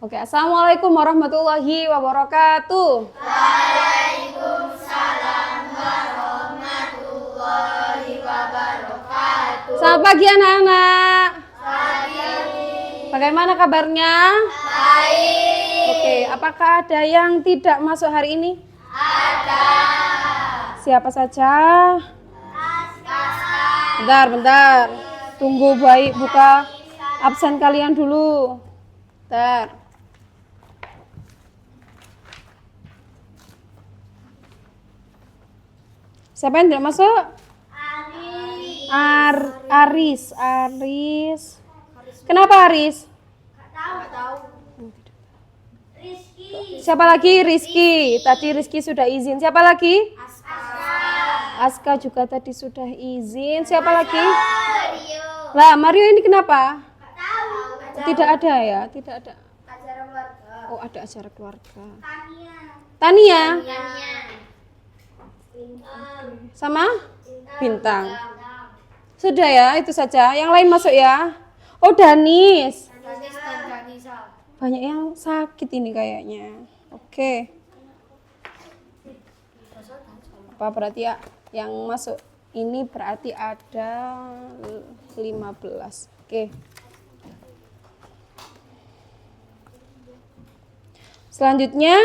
Oke, assalamualaikum warahmatullahi wabarakatuh. Waalaikumsalam warahmatullahi wabarakatuh. Selamat pagi anak-anak. Pagi. Bagaimana kabarnya? Baik. Oke, apakah ada yang tidak masuk hari ini? Ada. Siapa saja? Askar. Bentar. Tunggu baik buka absen kalian dulu. Bentar. Siapa yang tidak masuk? Aris. Kenapa Aris? Gak tahu. Rizky. Siapa lagi? Rizky. Tadi Rizky sudah izin. Siapa lagi? Askar. Aska juga tadi sudah izin. Siapa lagi? Mario. Lah, Mario ini kenapa? Gak tahu. Tidak ada ya? Tidak ada. Acara keluarga. Oh, ada acara keluarga. Tania. Tania Bintang. sama Bintang. Sudah ya, itu saja. Yang lain masuk ya. Oh, Danis. Danis dan Danisa. Banyak yang sakit ini kayaknya. Oke. Apa berarti ya? Yang masuk ini berarti ada 15. Oke. Selanjutnya,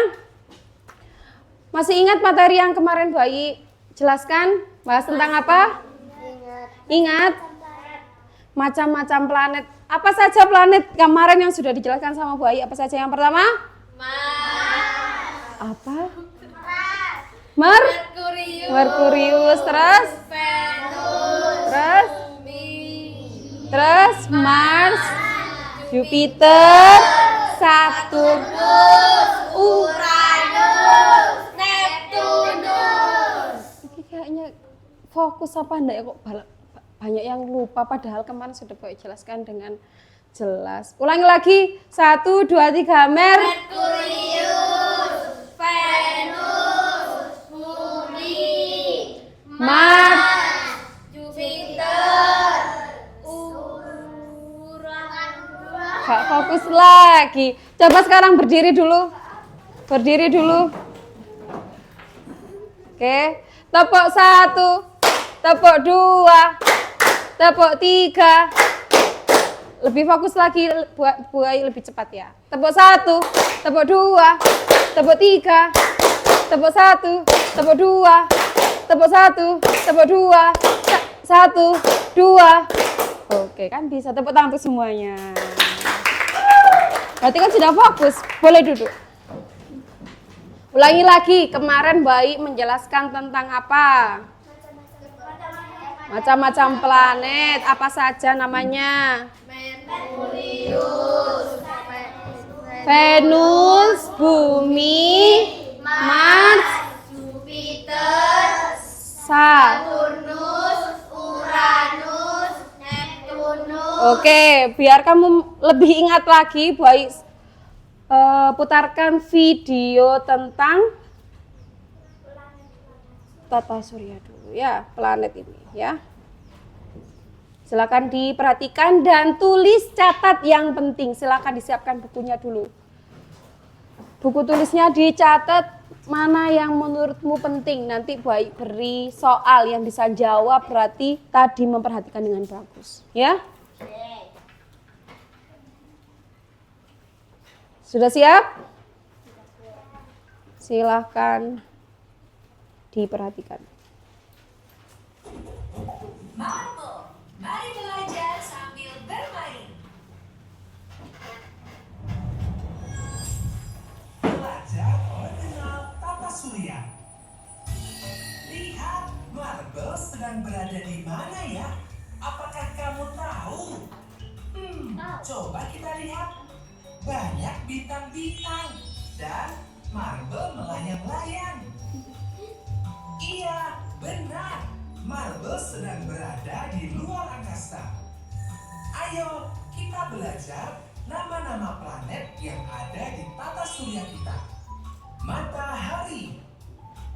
masih ingat materi yang kemarin Bayi jelaskan? Bahas tentang apa? Ingat? Macam-macam planet. Apa saja planet kemarin yang sudah dijelaskan sama Bayi? Apa saja yang pertama? Mars. Apa? Merkurius. Merkurius, terus? Venus. Terus? Bumi. Terus Mars, Jupiter, Saturnus, Uranus. Neptunus. Ini kayaknya fokus apa enggak ya kok banyak yang lupa padahal kemarin sudah Bayi jelaskan dengan jelas. Ulangi lagi. 1, 2, 3 Merkurius. Venus. Bumi. Mars. Jupiter. Uranus. Gak fokus lagi. Coba sekarang berdiri dulu. Berdiri dulu. Oke. Tepuk 1, tepuk 2, tepuk 3. Lebih fokus lagi, Bayi lebih cepat ya. Tepuk 1, tepuk 2, tepuk 3, tepuk 1, tepuk 2, tepuk 1, tepuk 2, 1, 2. Oke, kan bisa tepuk tangan untuk semuanya. Berarti kan sudah fokus. Boleh duduk. Ulangi lagi, kemarin Bayi menjelaskan tentang apa? Macam-macam planet, apa saja namanya? Merkurius. Venus, Bumi, Mars, Jupiter. Saturnus. Saturnus. Uranus. Neptunus. Oke, biar kamu lebih ingat lagi, Bayi putarkan video tentang tata surya dulu ya, planet ini ya. Silakan diperhatikan dan tulis, catat yang penting. Silakan disiapkan bukunya dulu. Buku tulisnya dicatat mana yang menurutmu penting. Nanti Bayi beri soal yang bisa jawab, berarti tadi memperhatikan dengan bagus ya. Sudah siap? Silahkan diperhatikan. Marble, mari belajar sambil bermain. Belajar mengenal tata surya. Lihat, marble sedang berada di mana ya? Apakah kamu tahu? Coba kita lihat. Banyak bintang-bintang dan marble melayang-layang. Iya, benar. Marble sedang berada di luar angkasa. Ayo, kita belajar nama-nama planet yang ada di tata surya kita. Matahari.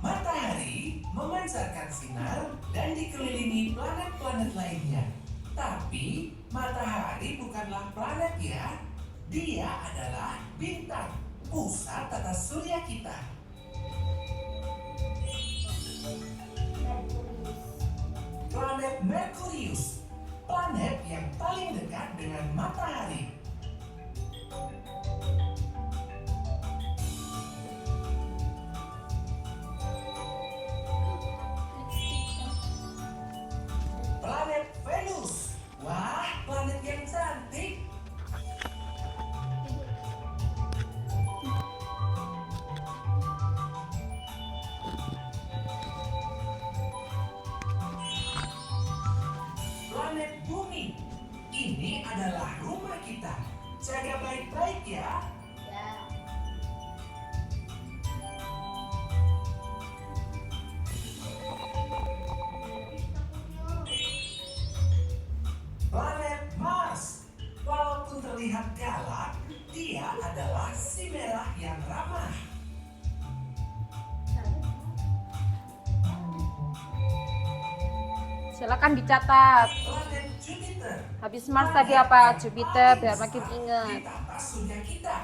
Matahari memancarkan sinar dan dikelilingi planet-planet lainnya. Tapi matahari bukanlah planet ya. Dia adalah bintang, pusat tata surya kita. Planet Merkurius, planet yang paling dekat dengan matahari. Planet Venus, wah, planet yang cantik. Planet Bumi, ini adalah rumah kita. Jaga baik-baik ya. Ya. Planet Mars, walaupun terlihat galak, dia adalah si merah yang ramah. Silakan dicatat. Planet Jupiter, Habis Mars tadi apa? Jupiter biar makin di ingat. tata surya kita.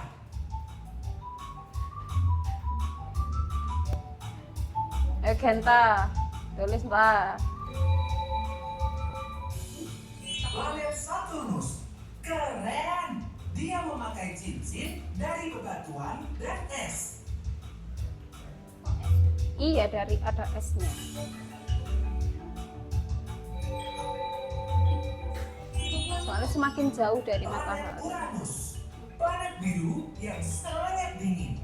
Ayo Genta, tulis Mbak. Planet Saturnus, keren. Dia memakai cincin dari bebatuan dan es. Iya, dari ada S-nya. Soalnya semakin jauh dari Planet matahari. Uranus, planet biru yang sangat dingin.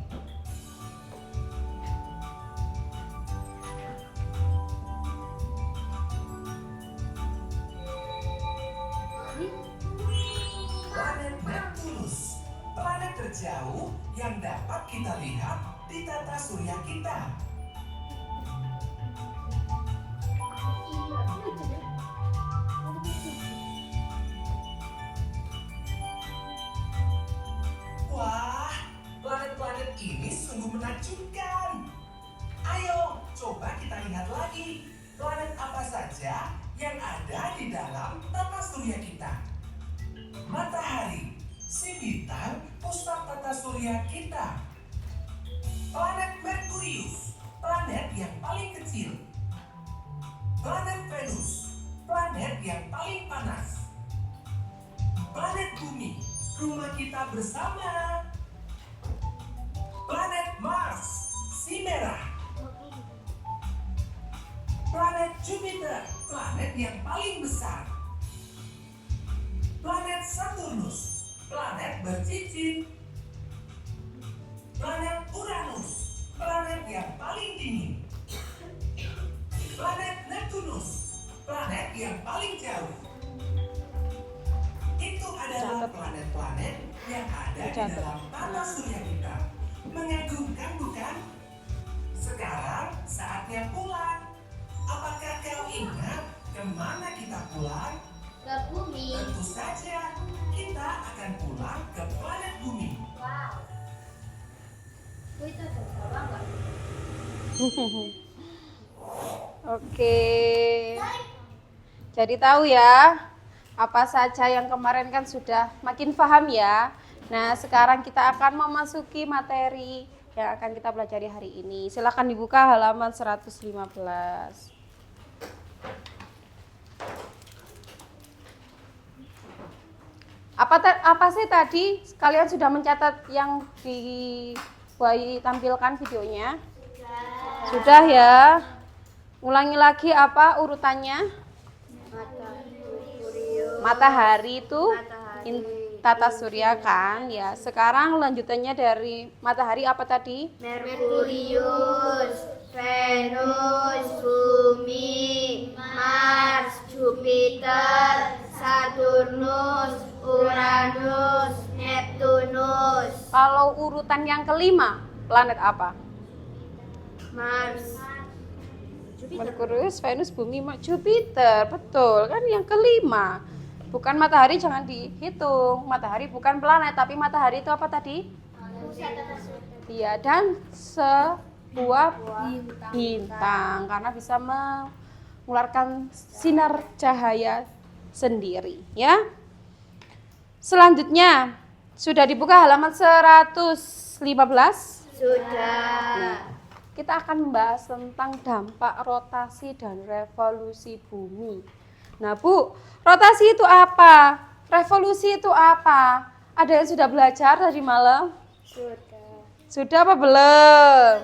Planet Neptunus, planet terjauh yang dapat kita lihat di tata surya kita. Wah, planet-planet ini sungguh menakjubkan. Ayo, coba kita lihat lagi. Planet apa saja yang ada di dalam tata surya kita? Matahari, si bintang pusat tata surya kita. Planet Merkurius, planet yang paling kecil. Planet Venus, planet yang paling panas. Planet Bumi, rumah kita bersama. Planet Mars, si merah. Planet Jupiter, planet yang paling besar. Planet Saturnus, planet bercincin. Planet Uranus, planet yang paling dingin. Planet Neptunus, planet yang paling jauh. Itu adalah Catat. planet-planet yang ada di Catat. dalam tata surya kita. Mengagumkan bukan? Sekarang saatnya pulang. Apakah kau ingat kemana kita pulang? Ke bumi. Tentu saja, kita akan pulang ke planet Bumi. Wow. Itu terbawa nggak? Oke. Jadi tahu ya, apa saja yang kemarin kan sudah makin paham ya. Nah, sekarang kita akan memasuki materi yang akan kita pelajari hari ini. Silakan dibuka halaman 115. Apa sih tadi kalian sudah mencatat yang ditampilkan videonya? Sudah ya. Ulangi lagi apa urutannya? Matahari itu tata surya kan ya. Sekarang lanjutannya dari matahari apa tadi? Merkurius, Venus, Bumi, Mars, Jupiter, Saturnus, Uranus, Neptunus, Kalau urutan yang kelima, planet apa? Mars, Merkurius, Venus, Bumi, Jupiter. Betul, kan yang kelima. Bukan matahari, jangan dihitung. Matahari bukan planet, tapi matahari itu apa tadi? Iya, dan sebuah bintang karena bisa mengeluarkan sinar cahaya sendiri, ya. Selanjutnya, Sudah dibuka halaman 115? Sudah. Kita akan membahas tentang dampak rotasi dan revolusi bumi. Nah, Bu, rotasi itu apa? Revolusi itu apa? Ada yang sudah belajar tadi malam? Sudah. Sudah apa belum?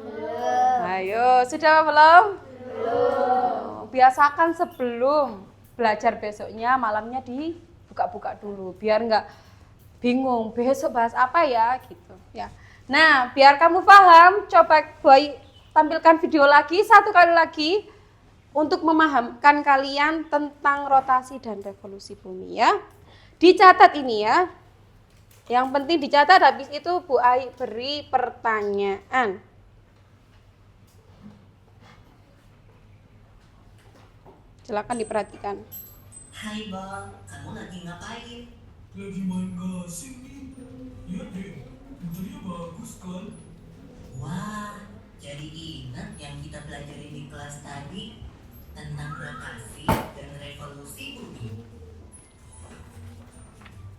Belum. Ayo, sudah apa belum? Belum. Biasakan sebelum belajar besoknya, malamnya dibuka-buka dulu. Biar nggak bingung, besok bahas apa ya, gitu. Ya. Nah, biar kamu paham, coba Boy tampilkan video lagi, satu kali lagi, untuk memahamkan kalian tentang rotasi dan revolusi bumi ya. Dicatat ini ya. Yang penting dicatat, habis itu Bu Ai beri pertanyaan. Silakan diperhatikan. Hai Bang, kamu lagi ngapain? Lagi main gasing nih. Lihat deh, pintunya bagus kan? Wah, jadi ingat yang kita pelajarin di kelas tadi tentang rotasi dan revolusi bumi.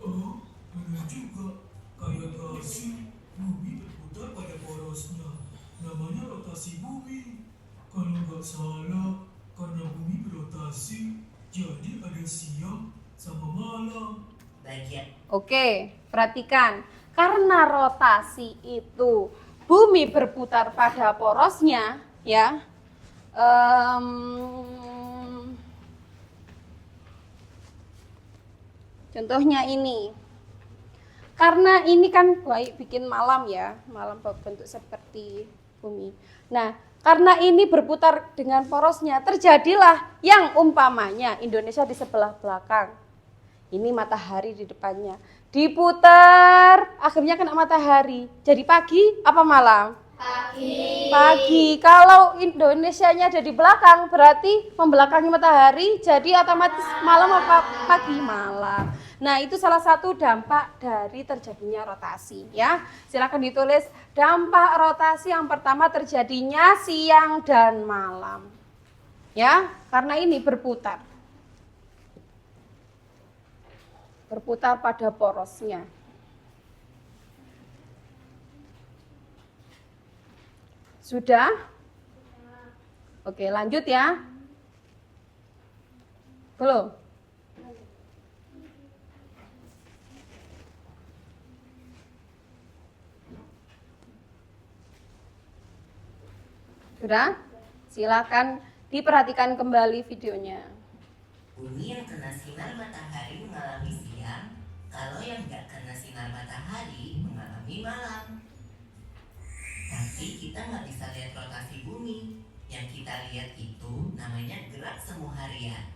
Oh, benar juga. Kayak gasing, bumi berputar pada porosnya. Namanya rotasi bumi. Kalau nggak salah, karena bumi berotasi, jadi ada siang sama malam. Bagian Oke, perhatikan. Karena rotasi itu bumi berputar pada porosnya, ya. Contohnya ini. Karena ini kan baik bikin malam ya, malam berbentuk seperti bumi. Nah, karena ini berputar dengan porosnya, terjadilah yang umpamanya Indonesia di sebelah belakang. Ini matahari di depannya. Diputar, akhirnya kena matahari. Jadi pagi apa malam? Pagi. Pagi. Kalau Indonesianya ada di belakang, berarti membelakangi matahari, jadi otomatis malam apa pagi? Malam. Nah, itu salah satu dampak dari terjadinya rotasi ya. Silakan ditulis dampak rotasi yang pertama terjadinya siang dan malam. Ya, karena ini berputar. Berputar pada porosnya. Sudah? Oke, lanjut ya. Belum? Sudah? Silakan diperhatikan kembali videonya. bumi yang kena sinar matahari mengalami siang, kalau yang nggak kena sinar matahari mengalami malam. Tapi kita nggak bisa lihat rotasi bumi. Yang kita lihat itu namanya gerak semu harian.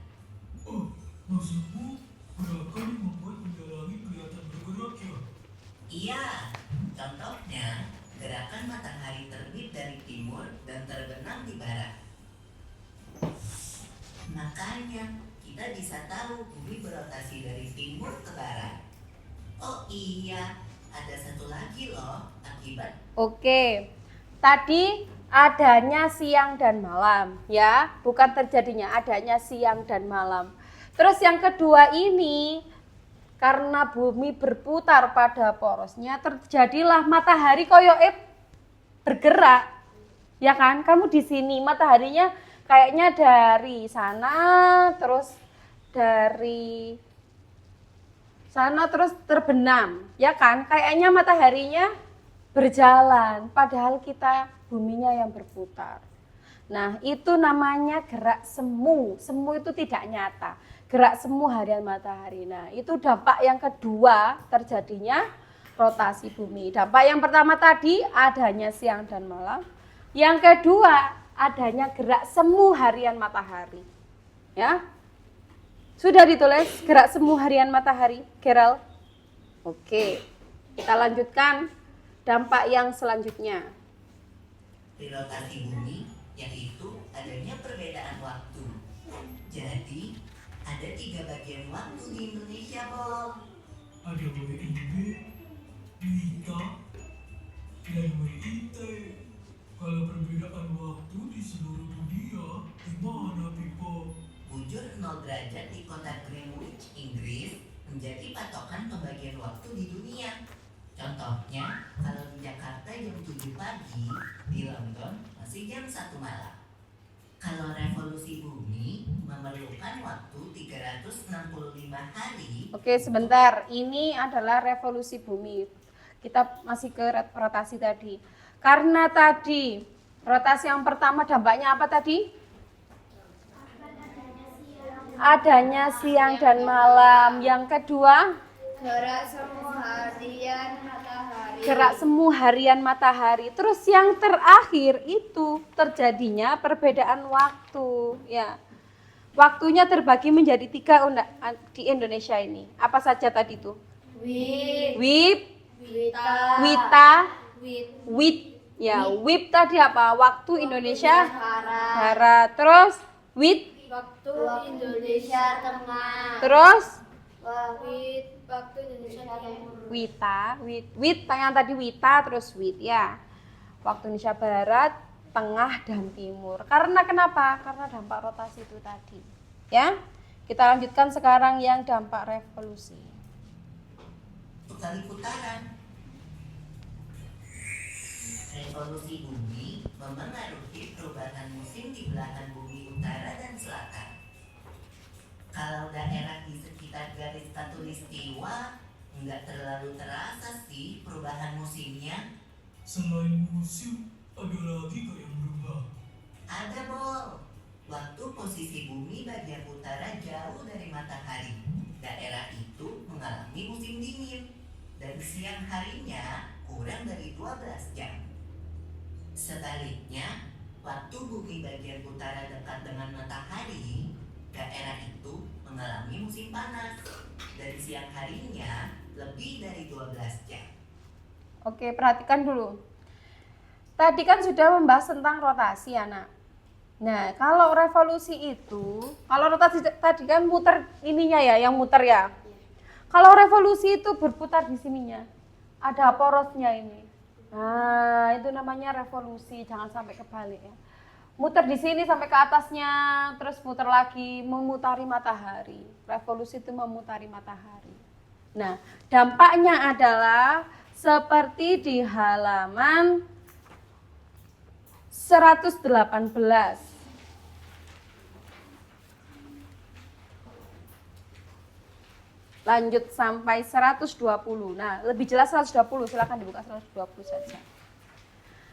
Oh, maksudmu gerakan yang membuat benda langit kelihatan bergerak ya? Iya, contohnya gerakan matahari terbit dari timur dan terbenam di barat. Makanya kita bisa tahu bumi berotasi dari timur ke barat. Oh iya, ada satu lagi loh akibat. Oke, tadi adanya siang dan malam ya, bukan terjadinya, adanya siang dan malam. Terus yang kedua ini, karena bumi berputar pada porosnya, terjadilah matahari koyoke bergerak. Ya kan? Kamu di sini mataharinya kayaknya dari sana, terus dari sana terus terbenam, ya kan? Kayaknya mataharinya berjalan, padahal kita buminya yang berputar. Nah, itu namanya gerak semu. Semu itu tidak nyata. Gerak semu harian matahari. Nah, itu dampak yang kedua terjadinya rotasi bumi. Dampak yang pertama tadi adanya siang dan malam. Yang kedua adanya gerak semu harian matahari. Ya. Sudah ditulis gerak semu harian matahari, Gerald? Oke. Kita lanjutkan dampak yang selanjutnya. Di rotasi bumi, yaitu adanya perbedaan waktu. Jadi, ada 3 bagian waktu di Indonesia, Bol. Ada WIB, WITA, dan WIT. Kalau perbedaan waktu di seluruh dunia, gimana, Pipo? Bujur 0 derajat di kota Greenwich, Inggris, menjadi patokan pembagian waktu di dunia. pagi, di London masih jam 1 malam. Kalau revolusi bumi memerlukan waktu 365 hari. Oke, sebentar. Ini adalah revolusi bumi. Kita masih ke rotasi tadi. Karena tadi rotasi yang pertama dampaknya apa tadi? Adanya siang dan malam. Yang kedua, Gerak semu harian matahari. gerak semu harian matahari. Terus yang terakhir itu terjadinya perbedaan waktu. Ya, waktunya terbagi menjadi 3 di Indonesia ini. Apa saja tadi itu? Wit. Wip, Wita. wita, Wit. wit. Ya, wip tadi apa? Waktu Indonesia Barat. Barat. Terus wit, Waktu Indonesia Tengah. terus Wit. Waktu Indonesia Timur. wita, wit yang tadi wita, terus wit ya. Waktu Indonesia Barat, Tengah dan Timur. Karena kenapa? Karena dampak rotasi itu tadi. Ya. Kita lanjutkan sekarang yang dampak revolusi. Kali putaran. Revolusi bumi mempengaruhi perubahan musim di belahan bumi utara dan selatan. Kalau daerah di sekitar garis khatulistiwa nggak terlalu terasa sih perubahan musimnya. Selain musim, ada lagi gak yang berubah? Ada Bol. Waktu posisi bumi bagian utara jauh dari matahari, daerah itu mengalami musim dingin dan siang harinya kurang dari 12 jam. Sebaliknya, waktu bumi bagian utara dekat dengan matahari, daerah itu mengalami musim panas dan siang harinya lebih dari 12 jam. Oke, perhatikan dulu. Tadi kan sudah membahas tentang rotasi, anak. Nah, kalau revolusi itu, kalau rotasi tadi kan muter ininya ya, yang muter ya. Kalau revolusi itu berputar di sininya, ada porosnya ini. Nah, itu namanya revolusi, jangan sampai kebalik ya. Muter di sini sampai ke atasnya, terus muter lagi, memutari matahari. Revolusi itu memutari matahari. Nah, dampaknya adalah seperti di halaman 118. Lanjut sampai 120. Nah, lebih jelas 120, silakan dibuka 120 saja.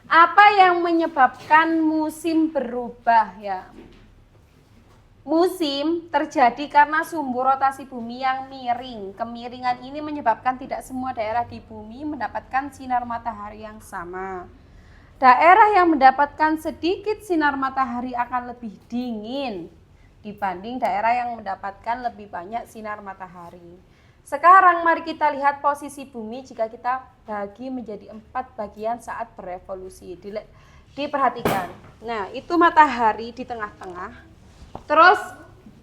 Apa yang menyebabkan musim berubah ya? Musim terjadi karena sumbu rotasi bumi yang miring. Kemiringan ini menyebabkan tidak semua daerah di bumi mendapatkan sinar matahari yang sama. Daerah yang mendapatkan sedikit sinar matahari akan lebih dingin dibanding daerah yang mendapatkan lebih banyak sinar matahari. Sekarang mari kita lihat posisi bumi jika kita bagi menjadi 4 bagian saat berevolusi. Diperhatikan. Nah, itu matahari di tengah-tengah. Terus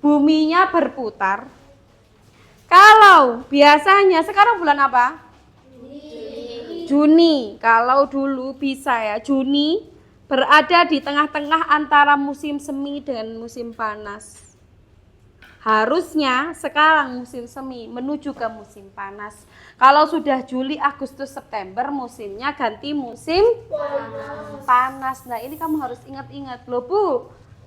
buminya berputar. Kalau biasanya sekarang bulan apa? Juni. Kalau dulu bisa ya, Juni berada di tengah-tengah antara musim semi dengan musim panas. Harusnya sekarang musim semi menuju ke musim panas. Kalau sudah Juli, Agustus, September musimnya ganti musim panas. Nah, ini kamu harus ingat-ingat loh, Bu.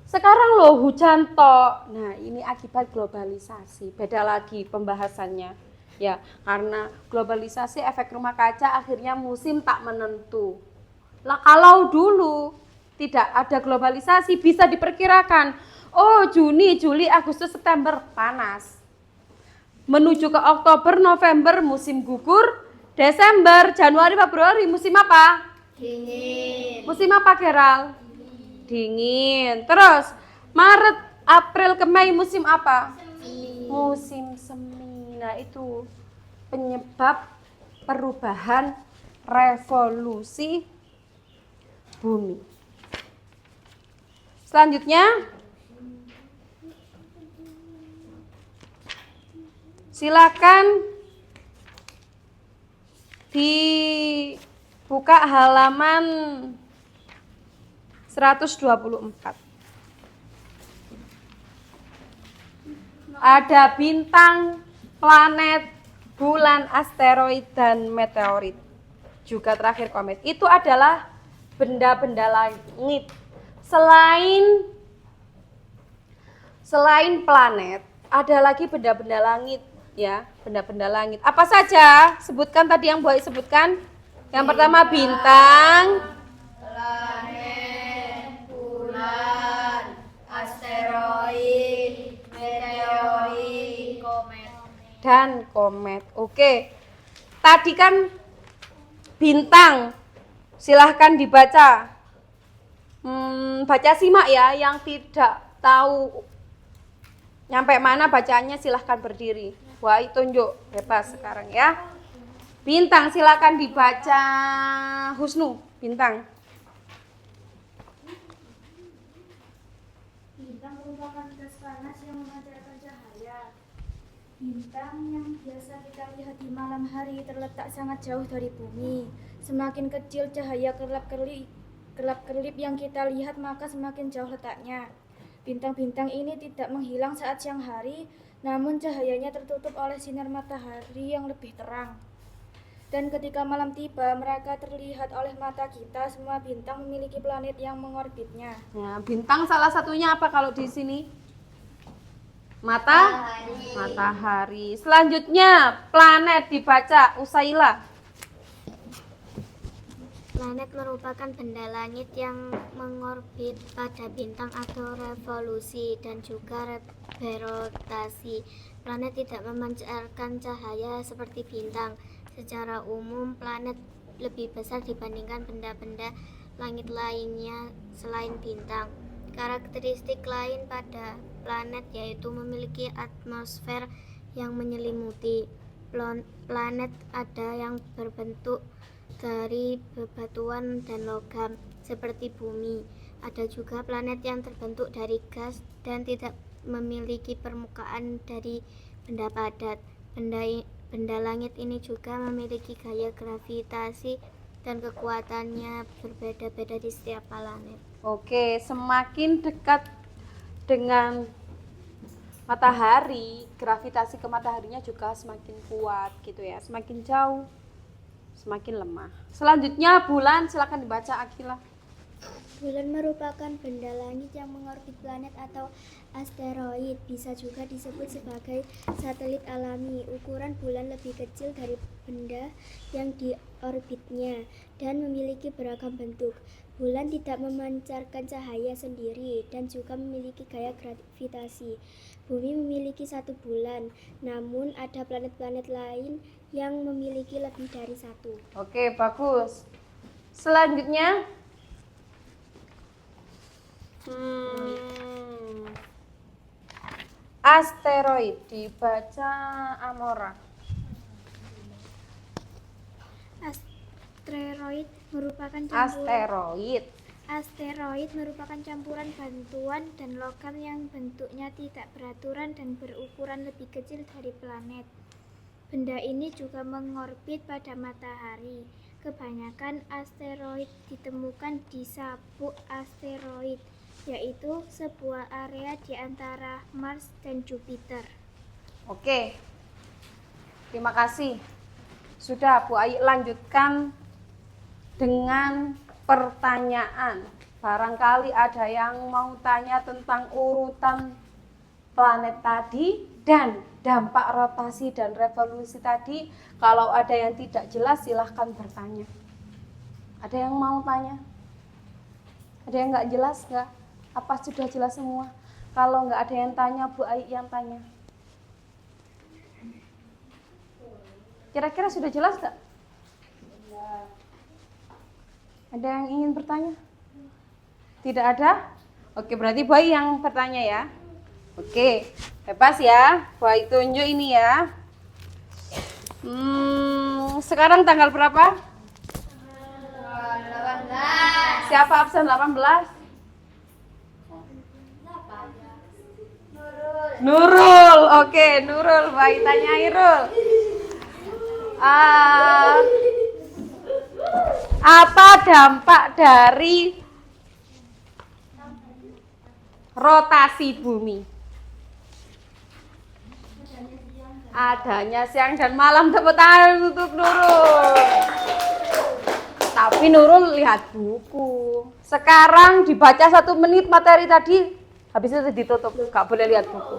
Sekarang loh hujan tok. Nah, ini akibat globalisasi. Beda lagi pembahasannya. Ya, karena globalisasi efek rumah kaca akhirnya musim tak menentu. Lah, kalau dulu tidak ada globalisasi bisa diperkirakan, oh Juni, Juli, Agustus, September panas. Menuju ke Oktober, November musim gugur, Desember, Januari, Februari musim apa? Dingin. Musim apa, Geral? Dingin. Terus Maret, April ke Mei musim apa? Musim semi. Nah, itu penyebab perubahan revolusi bumi. Selanjutnya, silakan dibuka halaman 124. Ada bintang, planet, bulan, asteroid, dan meteorit. Juga terakhir komet. Itu adalah benda-benda langit. Selain planet, ada lagi benda-benda langit ya, benda-benda langit. Apa saja? Sebutkan tadi yang Bu Ai sebutkan. Yang pertama bintang, Planet, bulan, asteroid, meteorit, komet. dan komet. Oke. Tadi kan bintang. Silahkan dibaca. Baca simak ya, yang tidak tahu nyampe mana bacanya silahkan berdiri. Wah, tunjuk bebas sekarang ya. Bintang silahkan dibaca. Husnu, bintang. Bintang merupakan gas panas yang memancarkan cahaya. Bintang yang biasa kita lihat di malam hari terletak sangat jauh dari bumi. Semakin kecil cahaya kelap-kelip yang kita lihat, maka semakin jauh letaknya. Bintang-bintang ini tidak menghilang saat siang hari, namun cahayanya tertutup oleh sinar matahari yang lebih terang. Dan ketika malam tiba, mereka terlihat oleh mata kita. Semua bintang memiliki planet yang mengorbitnya. Ya, bintang salah satunya apa kalau di sini? Matahari. Selanjutnya planet dibaca Usaila. Planet merupakan benda langit yang mengorbit pada bintang atau revolusi dan juga berotasi. Planet tidak memancarkan cahaya seperti bintang. Secara umum, planet lebih besar dibandingkan benda-benda langit lainnya selain bintang. Karakteristik lain pada planet yaitu memiliki atmosfer yang menyelimuti. Planet ada yang berbentuk dari bebatuan dan logam seperti bumi. Ada juga planet yang terbentuk dari gas dan tidak memiliki permukaan dari benda padat. Benda langit ini juga memiliki gaya gravitasi dan kekuatannya berbeda-beda di setiap planet. Oke, semakin dekat dengan matahari, gravitasi ke mataharinya juga semakin kuat gitu ya. Semakin jauh, semakin lemah. Selanjutnya bulan, silakan dibaca Akila. Bulan merupakan benda langit yang mengorbit planet atau asteroid, bisa juga disebut sebagai satelit alami. Ukuran bulan lebih kecil dari benda yang diorbitnya dan memiliki beragam bentuk. Bulan tidak memancarkan cahaya sendiri dan juga memiliki gaya gravitasi. Bumi memiliki satu bulan, namun ada planet-planet lain yang memiliki lebih dari satu. Oke, bagus. Selanjutnya asteroid dibaca Amora. Asteroid merupakan campuran batuan dan logam yang bentuknya tidak beraturan dan berukuran lebih kecil dari planet. Benda ini juga mengorbit pada matahari. Kebanyakan asteroid ditemukan di sabuk asteroid, yaitu sebuah area di antara Mars dan Jupiter. Oke, terima kasih. Sudah, Bu Ai lanjutkan dengan pertanyaan. Barangkali ada yang mau tanya tentang urutan planet tadi dan dampak rotasi dan revolusi tadi. Kalau ada yang tidak jelas silahkan bertanya. Ada yang mau tanya? Ada yang nggak jelas nggak? Apa sudah jelas semua? Kalau nggak ada yang tanya, Bu Ai yang tanya. Kira-kira sudah jelas nggak? Ada yang ingin bertanya? Tidak ada? Oke, berarti Bu Ai yang bertanya ya. Oke, bebas ya. Bu Ai tunjuk ini ya. Sekarang tanggal berapa? 18. Siapa absen 18? Nurul. Oke, Nurul. Baik, tanya Irul. Apa dampak dari rotasi bumi? Adanya siang dan malam. Tepuk tangan untuk Nurul. Nurul lihat buku. Sekarang dibaca 1 menit materi tadi, habis itu ditutup. Gak boleh lihat buku.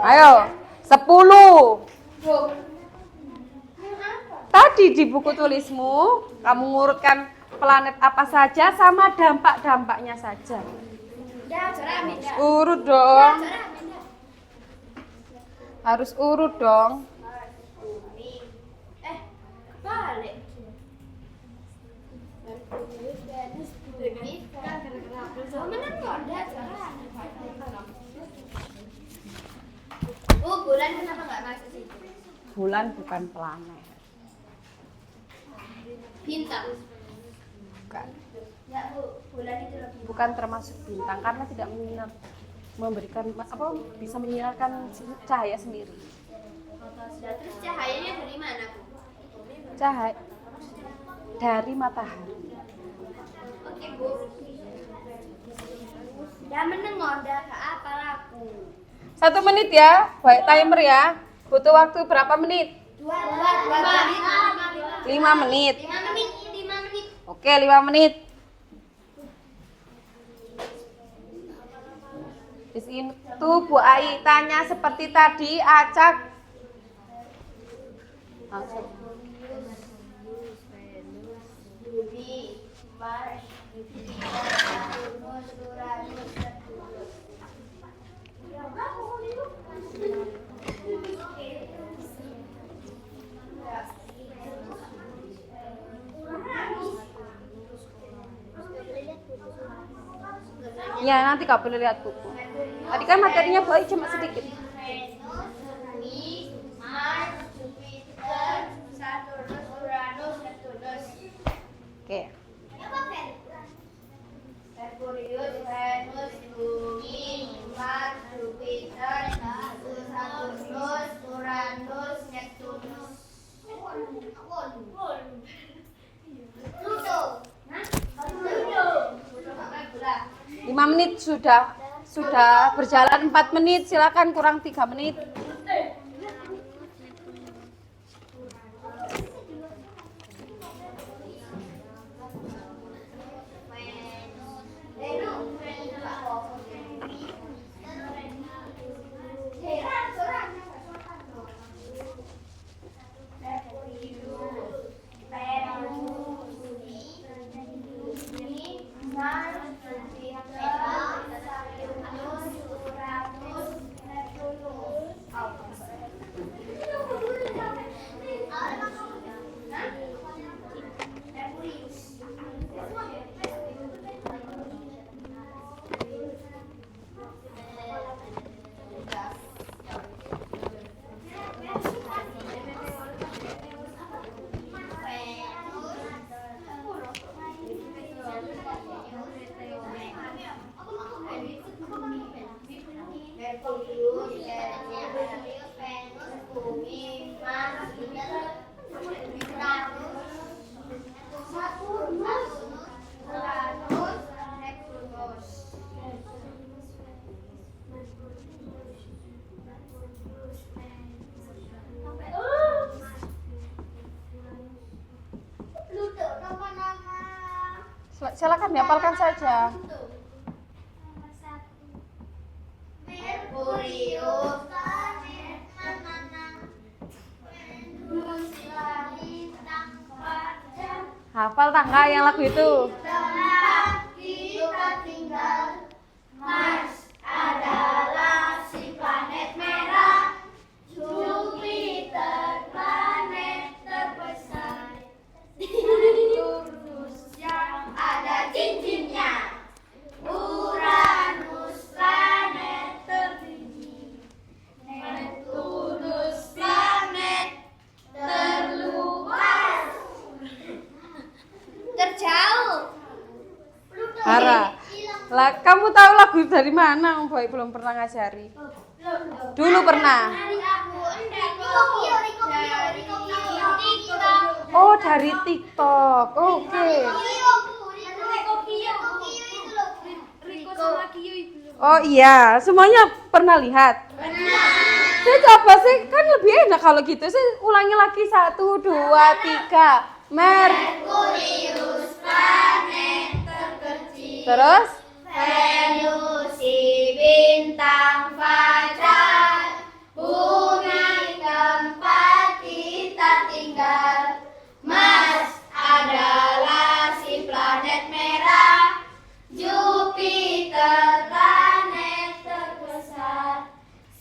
Ayo, 10. Tadi di buku tulismu, kamu ngurutkan planet apa saja sama dampak-dampaknya saja. Urut dong. Harus urut dong. Balik. Oh, bulan kenapa nggak masuk situ? Bulan bukan planet. Bintang. Bukan. Ya, Bu, bulan itu lebih. Bukan termasuk bintang karena tidak memberikan apa bisa menyinarkan cahaya sendiri. Nah, terus cahayanya dari mana, Bu? Cahaya dari matahari. Oke, Bu. Dah menengok, dah ke apa laku? 1 menit ya, baik timer ya. Butuh waktu berapa menit? 5 menit. 5 menit. 5 menit. Oke, 5 menit. Di situ Bu Ai tanya seperti tadi, acak. Langsung. Bumi, Mars, Jupiter, Saturnus, Uranus, Neptunus. Ya, nanti gak boleh lihat buku. Tadi kan materinya Bu Ai cuma sedikit. Venus, Bumi, Mars, Jupiter, Saturnus, Uranus, Neptunus. Oke. Merkurius, Venus, Bumi, Mars, Jupiter, Saturnus, Uranus, Neptunus. Pluto. Hah? Pluto. Pluto. 5 menit sudah berjalan 4 menit, silakan kurang 3 menit. Silakan dihafalkan saja. Merkurius, Hafal tangga yang lagu itu. kita tinggal. Mars adalah si planet merah. Jupiter planet terbesar. Saturnus yang ada cincinnya. Uranus planet tertinggi. Neptunus planet terluar. Terjauh. Hara. Lah, kamu tahu lagu dari mana? Boy belum pernah ngajari. Dulu pernah. Oh, dari TikTok. Oke. Oh iya, semuanya pernah lihat. Saya coba sih, kan lebih enak kalau gitu. Saya ulangi lagi 1, 2, 3. Merkurius planet terkecil. Terus? Venusi bintang fajar. Bumi tempat kita tinggal. Mars adalah si planet merah. Jupiter planet terbesar.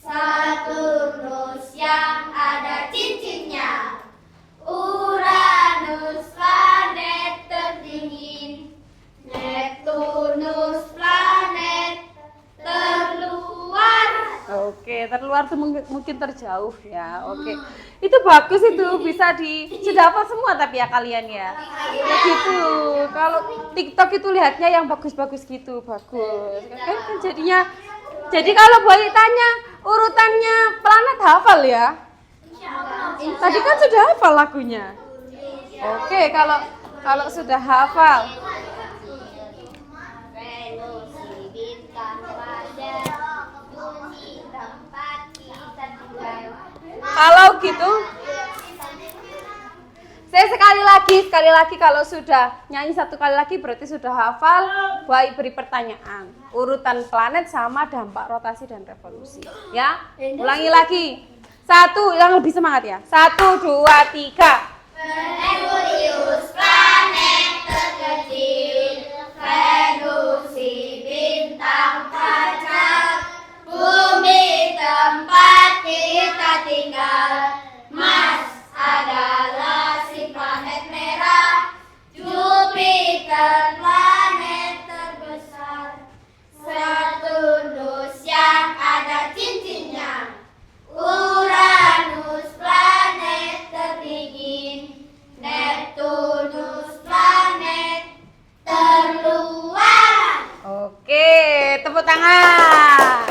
Saturnus yang ada cincinnya. Uranus planet terdingin. Neptunus planet terluar. Oke, terluar tuh mungkin terjauh ya. Oke. Itu bagus itu, bisa sudah hafal semua tapi ya kalian ya. Ya gitu. Kalau TikTok itu lihatnya yang bagus-bagus gitu, bagus. Kan jadinya jadi kalau Boy tanya urutannya planet hafal ya. Tadi kan sudah hafal lagunya. Oke, kalau sudah hafal. Venusi bintang fajar. Bumi tempat kita tinggal. Kalau gitu, saya sekali lagi kalau sudah nyanyi satu kali lagi berarti sudah hafal. Baik, beri pertanyaan. Urutan planet sama dampak rotasi dan revolusi. Ya, ulangi lagi. Satu, yang lebih semangat ya. 1, 2, 3. Merkurius planet terkecil. Venusi bintang fajar. Bumi tempat kita tinggal. Mars adalah si planet merah. Jupiter planet terbesar. Saturnus yang ada cincinnya. Uranus planet terdingin. Neptunus planet terluar. Oke, tepuk tangan.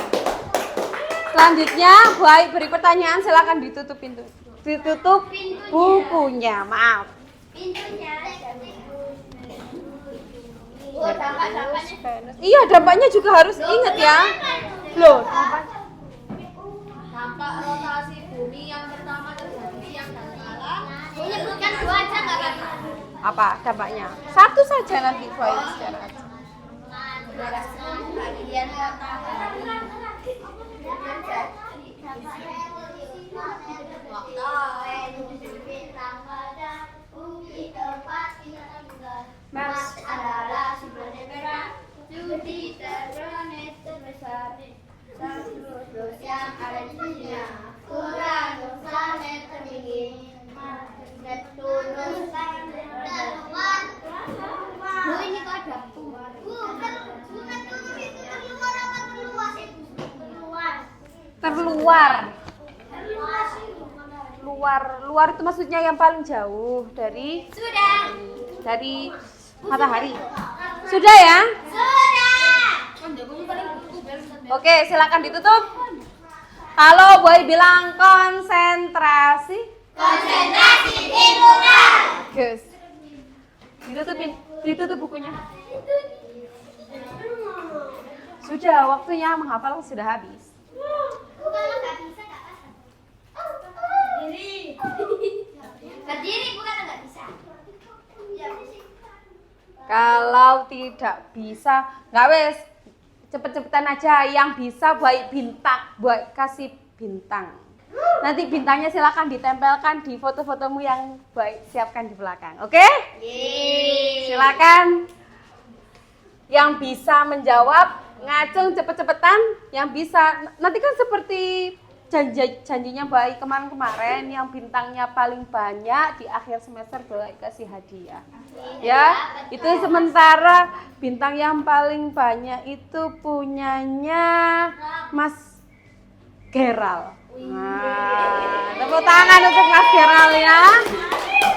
Selanjutnya, baik beri pertanyaan, silakan ditutup pintu. Ditutup bukunya, maaf. Pintunya. Oh, dampaknya. Iya, dampaknya juga harus ingat ya. Loh, Dampak rotasi bumi yang pertama terjadi yang tak kalah. Menyebutkan 2 aja nggak apa-apa. apa dampaknya? Satu saja nanti baik secara. Harian matahari. Mars adalah si planet merah. Jupiter planet terbesar. Saturnus yang ada di dunia. Uranus planet terdingin. Neptunus planet terluar. Bu, ini kok ada bu? Neptunus itu terluar apa terluas itu? Terluar. Terluas. Luar itu maksudnya yang paling jauh dari matahari. Sudah ya? Oke, silakan ditutup. Kalau Boy bilang konsentrasi. Konsentrasi dibuka. Gus. Ditutup bukunya. Sudah, waktunya menghafal sudah habis. Kalau nggak bisa nggak apa-apa. Berdiri bukan nggak bisa. Kalau tidak bisa, nggak wes. Cepet-cepetan aja, yang bisa baik bintang, buat kasih bintang. Nanti bintangnya silakan ditempelkan di foto-fotomu yang baik siapkan di belakang, oke? Silakan. Yang bisa menjawab, ngacung cepet-cepetan. Yang bisa, nanti kan seperti janjinya baik kemarin yang bintangnya paling banyak di akhir semester baik kasih hadiah. Ya, itu sementara bintang yang paling banyak itu punyanya Mas Geral. Nah, tepuk tangan untuk Mas Geral ya.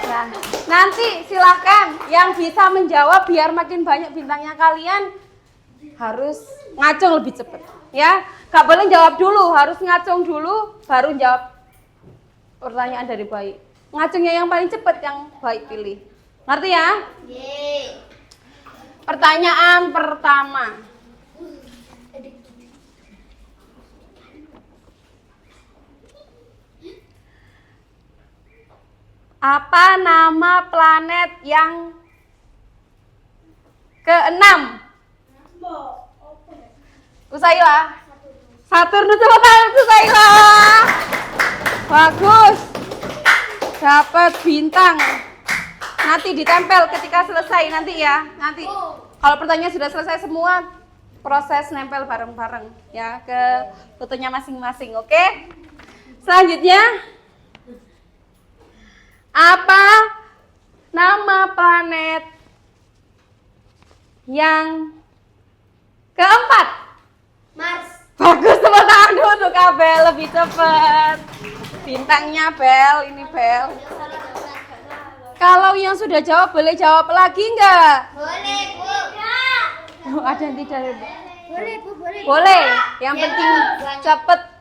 Nah, nanti silakan yang bisa menjawab biar makin banyak bintangnya kalian harus ngacung lebih cepat. Ya, gak boleh jawab dulu, harus ngacung dulu baru jawab pertanyaan dari baik. Ngacungnya yang paling cepat yang baik pilih. Ngerti ya? Pertanyaan pertama. Apa nama planet yang ke-6? Usaila. Saturnus, tepuk tangan untuk Usaila. Bagus. Dapat bintang. Nanti ditempel ketika selesai nanti ya. Nanti kalau pertanyaan sudah selesai semua, proses nempel bareng-bareng ya ke fotonya masing-masing, oke? Selanjutnya, apa nama planet yang keempat? Mars. Bagus, tepuk tangan dulu untuk Kabel, lebih cepat. Bintangnya Bel, ini Bel. Kalau yang sudah jawab boleh jawab lagi enggak? Boleh, Bu. Oh, ada yang tidak? Boleh, Bu, boleh. Boleh. Yang penting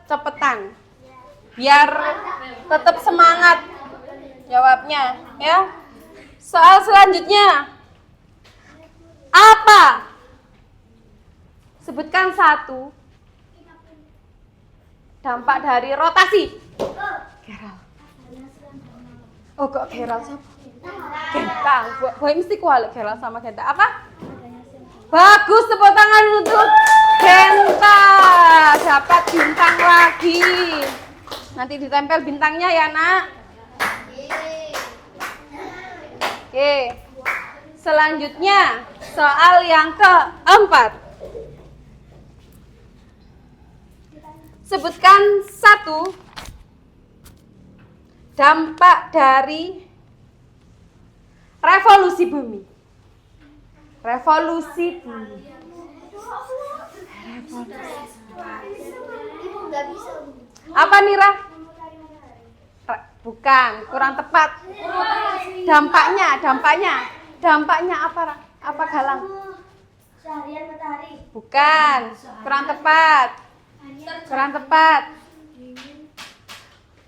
cepetan. Biar tetap semangat jawabnya, ya. Soal selanjutnya. Apa? Sebutkan satu dampak dari rotasi. Geral. Oh, kok Geral siapa? Genta. Boy mesti kualik Geral sama Genta. Apa? Bagus, tepuk tangan untuk Genta. Dapat bintang lagi. Nanti ditempel bintangnya ya, Nak. Oke. Selanjutnya, soal yang keempat. Sebutkan satu dampak dari revolusi bumi. Revolusi bumi. Apa Nira? Bukan, kurang tepat. Dampaknya apa? Apa Galang? Seharian matahari. Bukan, kurang tepat.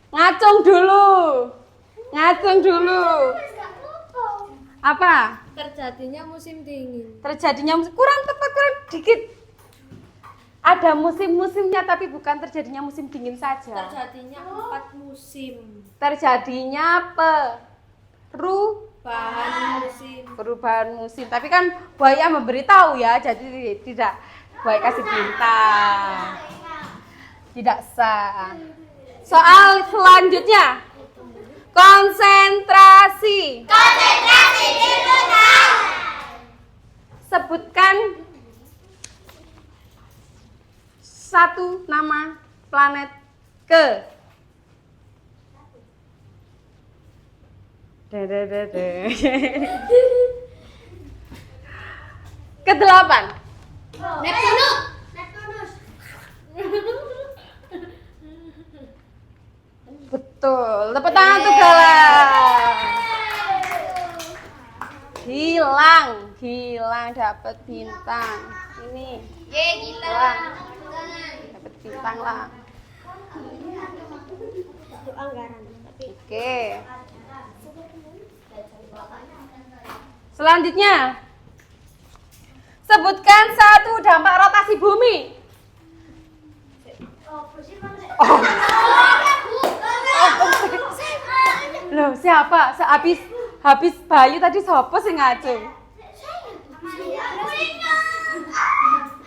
Ngacung dulu. Apa? Terjadinya musim dingin. Kurang tepat, kurang dikit. Ada musim-musimnya tapi bukan terjadinya musim dingin saja. Terjadinya 4 musim. Terjadinya perubahan musim. Tapi kan Buaya memberitahu ya, jadi tidak Buaya kasih bintang. Tidak sah. Soal selanjutnya. Konsentrasi. Sebutkan satu nama planet ke-8. Neptunus. Betul. Tepuk tangan tuh Galang. Hilang dapat bintang. Ini. Hilang. Dapat bintang lah. Oke. Selanjutnya. Sebutkan satu dampak rotasi bumi. Loh, siapa? Habis Bayu tadi siapa sih ngacung?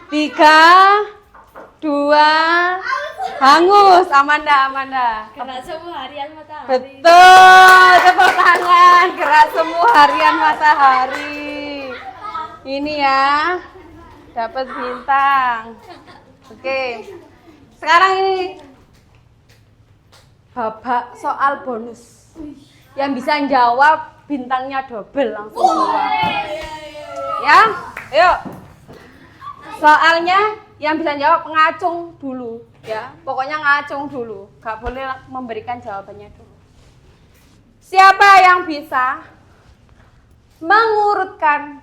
3, 2, hangus. Amanda. Gerak semu harian matahari. Betul, tepuk tangan. Gerak semu harian matahari. Ini ya, dapat bintang. Oke, sekarang ini babak soal bonus. Yang bisa jawab bintangnya double langsung keluar. Ya, yuk. Soalnya yang bisa jawab ngacung dulu, ya. Pokoknya ngacung dulu, gak boleh memberikan jawabannya dulu. Siapa yang bisa mengurutkan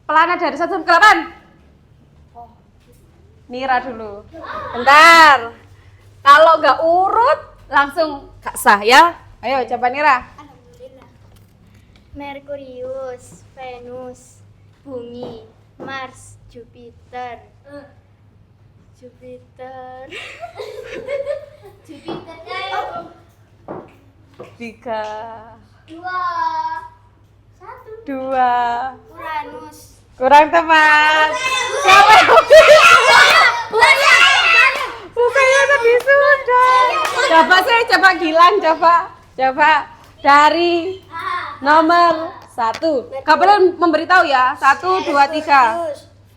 planet dari 1 sampai ke 8? Nira dulu. Bentar. Kalau nggak urut, langsung gak sah ya. Ayo coba Nira. Alhamdulillah. Merkurius, Venus, Bumi, Mars, Jupiter. 3, Dua. 2. Uranus. Kurang tepat. Siapa yang Bukanya tadi sudah. Coba saya coba Gilang, coba dari nomor 1. Gak boleh memberitahu ya. 1, 2, 3.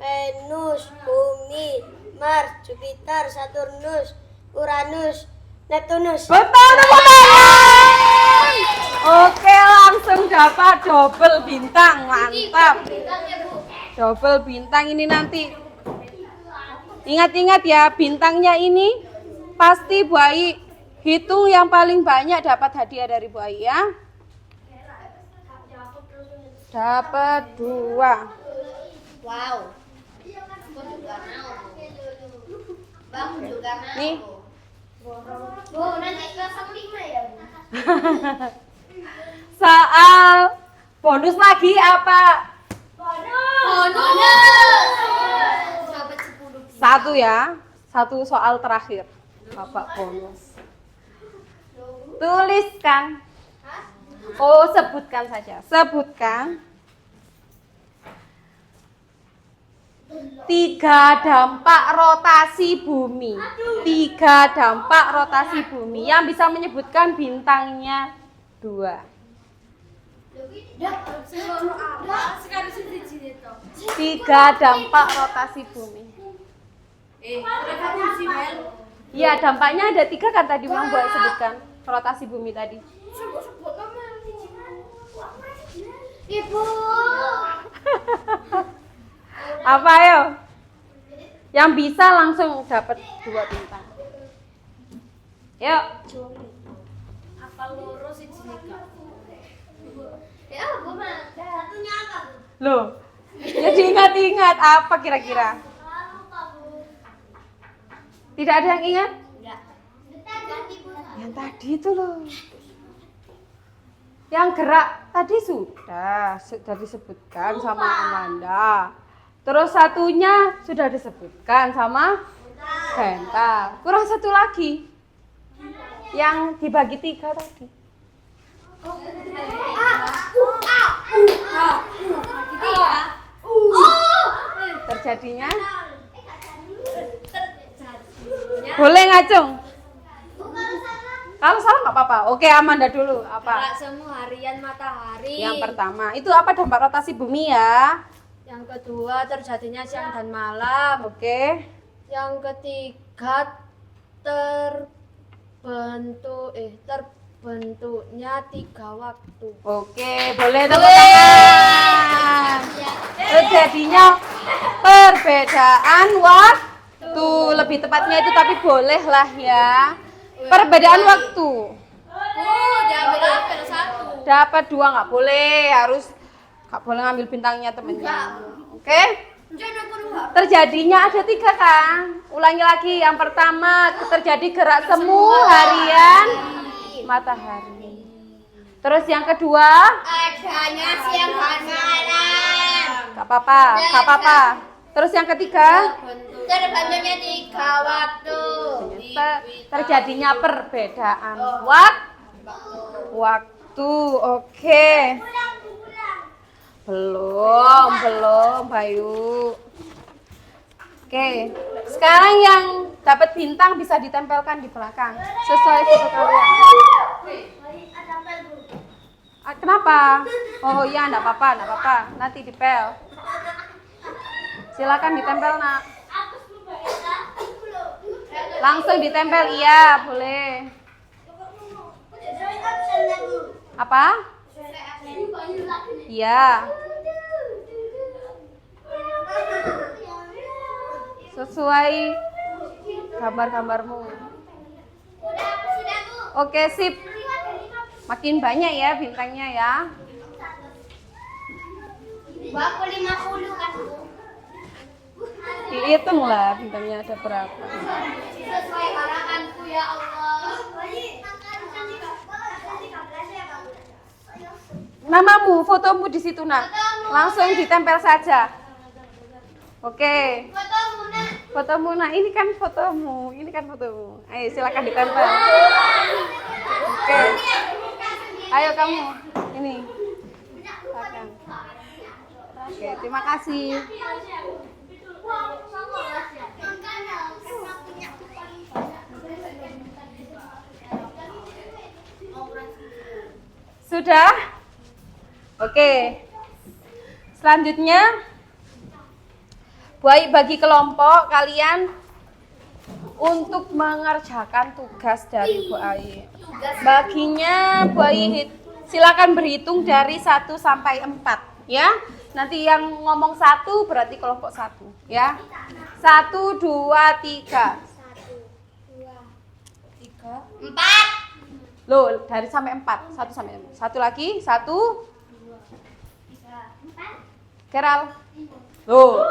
Venus, Bumi, Mars, Jupiter, Saturnus, Uranus, Neptunus. Betul, tepuk tangan. Oke, langsung dapat double bintang. Mantap. Double bintang ini nanti. Ingat-ingat ya, bintangnya ini pasti Bu Ai hitung yang paling banyak dapat hadiah dari Bu Ai ya. Dapat 2. Wow. Bang juga mau. Nih. Bu, nanti kelas 5 ya, Bu. Soal bonus lagi apa? Satu ya. Satu soal terakhir. Bapak bonus. Tuliskan. Oh, sebutkan saja. Sebutkan 3 dampak rotasi bumi. 3 dampak rotasi bumi. Yang bisa menyebutkan bintangnya 2. 3 dampak rotasi bumi. Iya, dampaknya ada 3 kan tadi yang buat sebutkan. Rotasi bumi tadi. Ibu. Apa ayo? Yang bisa langsung dapat 2 bintang. Yuk. Apa loro siji nika? Ya, Bu, satunya apa, Bu? Loh. Ya diingat-ingat apa kira-kira? Tidak ada yang ingat? Enggak. Ganti, Bu. Yang tadi itu loh. Yang gerak tadi sudah disebutkan sama Amanda. Terus satunya sudah disebutkan sama Genta. Kurang satu lagi. Yang dibagi 3 tadi. Terjadinya? Boleh ngacung? Kalau salah nggak apa-apa. Oke, Amanda dulu. Apa? Gerak semu harian matahari. Yang pertama, itu apa dampak rotasi bumi ya? Yang kedua terjadinya siang dan malam. Oke. Yang ketiga terbentuknya 3 waktu. Oke, boleh tepuk tangan. Terjadinya perbedaan waktu. Lebih tepatnya itu tapi boleh lah ya. Perbedaan waktu. Diambil apel 1. Dapat 2 nggak boleh, nggak boleh ngambil bintangnya temennya. Oke? Terjadinya ada 3 kan? Ulangi lagi. Yang pertama terjadi gerak semu harian matahari. Terus yang kedua? Adanya siang dan malam. Gak apa-apa. Terus yang ketiga? Terbentuknya 3 waktu. Terjadinya perbedaan waktu. Oke. Belum Bayu. Oke. Sekarang yang dapat bintang bisa ditempelkan di belakang sesuai foto kalian. Kenapa? Oh iya, enggak apa-apa. Nanti dipel. Silakan ditempel, Nak. Langsung ditempel, iya, boleh. Apa? Iya. Sesuai gambar-gambarmu. Oke, sip. Makin banyak ya bintangnya ya. Aku 50 kan, Bu? Dihitung lah bintangnya ada berapa. Sesuai harapanku ya Allah. Namamu, fotomu di situ, Nak. Langsung ditempel saja. Oke. Fotomu, Nak. Ini kan fotomu. Ayo silakan ditempel. Oke. Ayo kamu, ini. Silakan. Oke, terima kasih. Sudah? Oke. Selanjutnya, bagi kelompok kalian untuk mengerjakan tugas dari Bu Ai. Baginya Bu Ai silakan berhitung dari 1 sampai 4 ya. Nanti yang ngomong 1 berarti kelompok 1 ya. 1, 2, 3. 4. Loh, dari sampai 4. 1 sampai 4. Satu lagi, 1. Keral. Loh.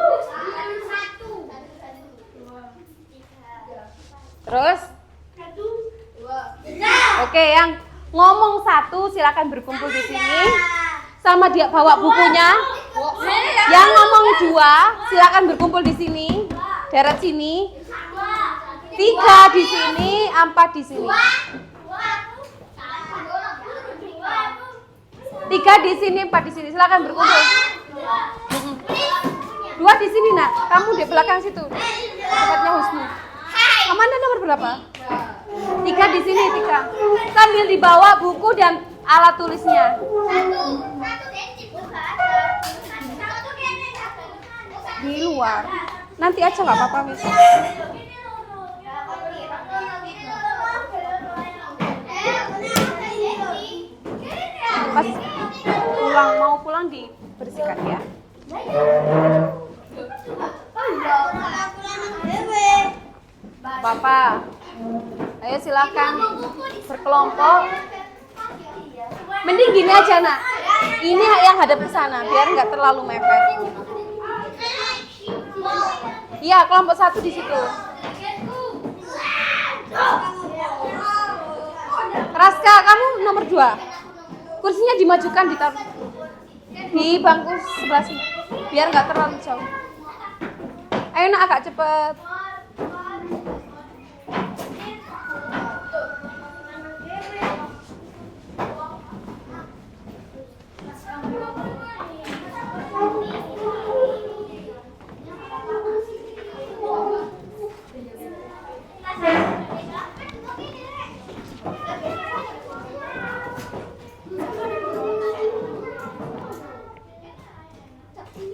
Terus? Oke, yang ngomong 1 silakan berkumpul di sini. Sama dia bawa bukunya. Yang ngomong 2 silakan berkumpul di sini. Deret sini. 3 di sini, 4 di sini. 3 di sini, 4 di sini. Silakan berkumpul. 2 di sini, Nak. Kamu di belakang situ. Tempatnya Husnu. Amanda nomor berapa? 3 di sini, 3. Sambil dibawa buku dan alat tulisnya. Di luar. Nanti aja nggak apa-apa, Miss. Pas mau pulang dibersihkan ya. Bapak, ayo silakan berkelompok. Mending gini aja, Nak. Ini yang hadap ke sana biar nggak terlalu mepet. Iya, kelompok 1 di situ. Raska, kamu nomor 2. Kursinya dimajukan, ditaruh di bangku sebelah sini biar nggak terlalu jauh. Ayo, Nak, agak cepet.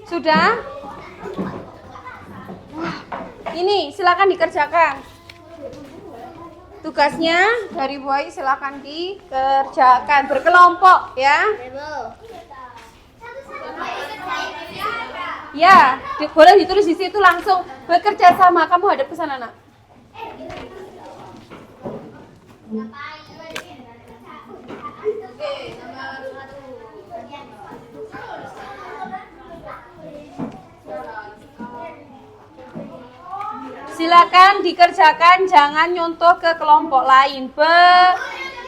Sudah? Ini silakan dikerjakan. Tugasnya dari Bu Ai silakan dikerjakan berkelompok ya. Ya, boleh ditulis di situ langsung bekerja sama. Kamu hadap ke sana, Nak. Silakan dikerjakan, jangan nyontoh ke kelompok lain.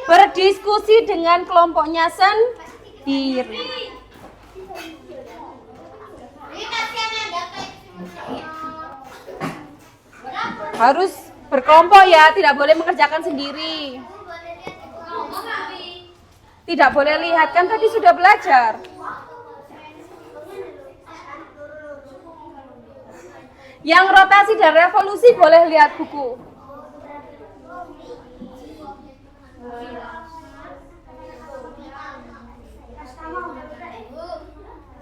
Berdiskusi dengan kelompoknya sendiri. Harus berkelompok ya, tidak boleh mengerjakan sendiri. Tidak boleh lihat, kan tadi sudah belajar. Yang rotasi dan revolusi boleh lihat buku.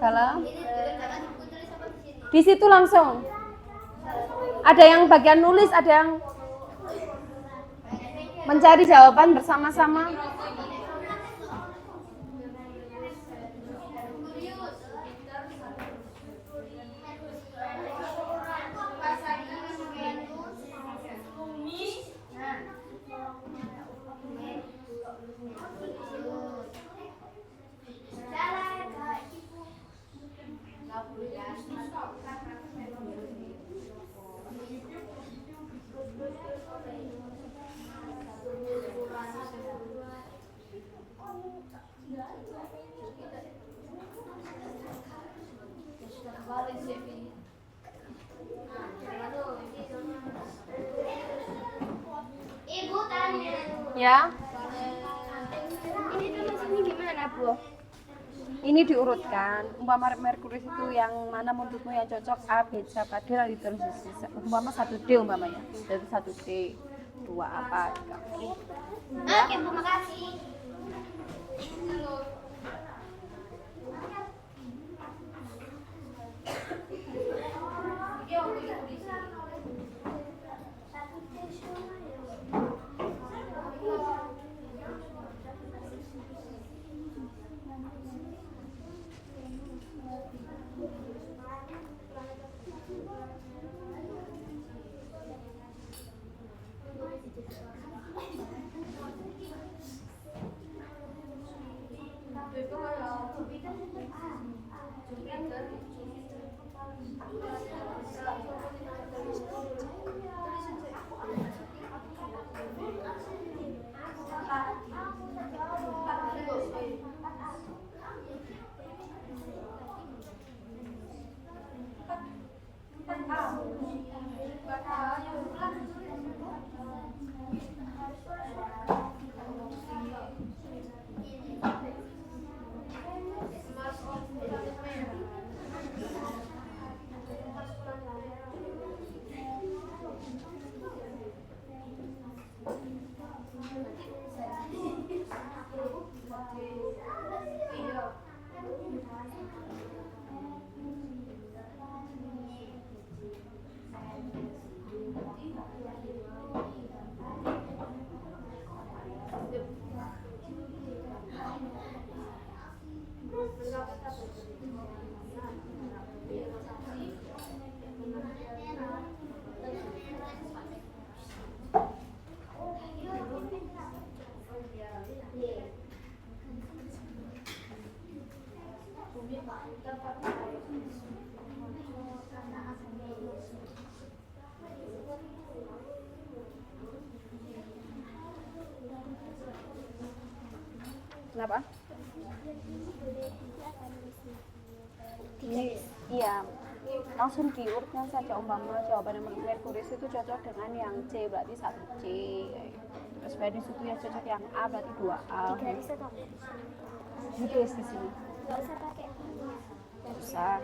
Dalam. Di situ langsung. Ada yang bagian nulis, ada yang mencari jawaban bersama-sama. Ya. Ini tulis ini gimana? loh. Ini diurutkan. Umpama Merkurius itu yang mana menurutmu yang cocok? A, B, C, apa D, lalu terus umpama 1D umpamanya. Jadi 1D, 2 apa? Oke, terima kasih. Kenapa? Ini iya, langsung diurutkan saja. Umpama jawaban Merkurius itu cocok dengan yang C, berarti 1C. Terus Venus itu yang cocok yang A, berarti 2A. Garis atau Ditulis di sini. nggak usah pakai Susah.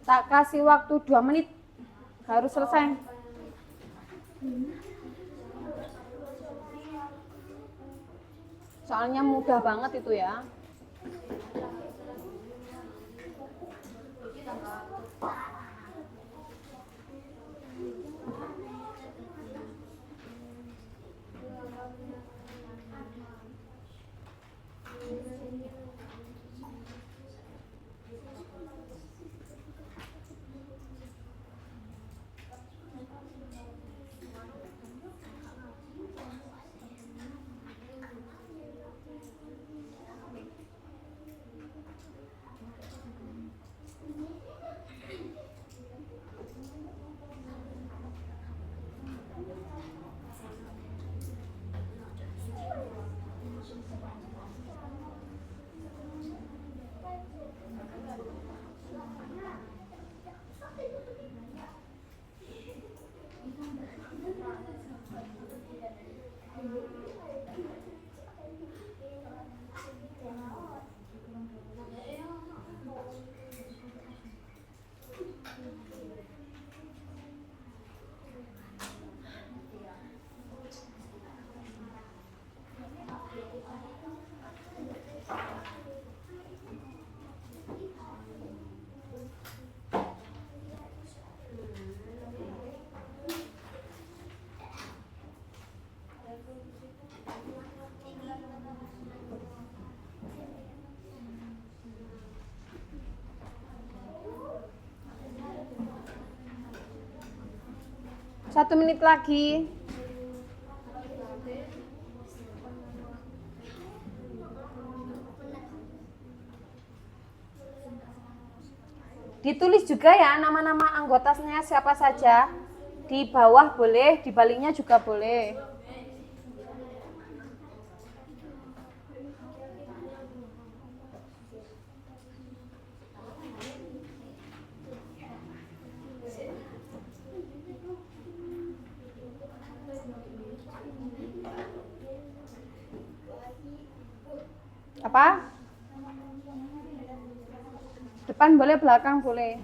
Tak kasih waktu 2 menit, harus selesai. Soalnya mudah banget itu ya. 1 menit lagi. Ditulis juga ya nama-nama anggotanya siapa saja. Di bawah boleh, di baliknya juga boleh. Apa? Depan boleh, belakang boleh.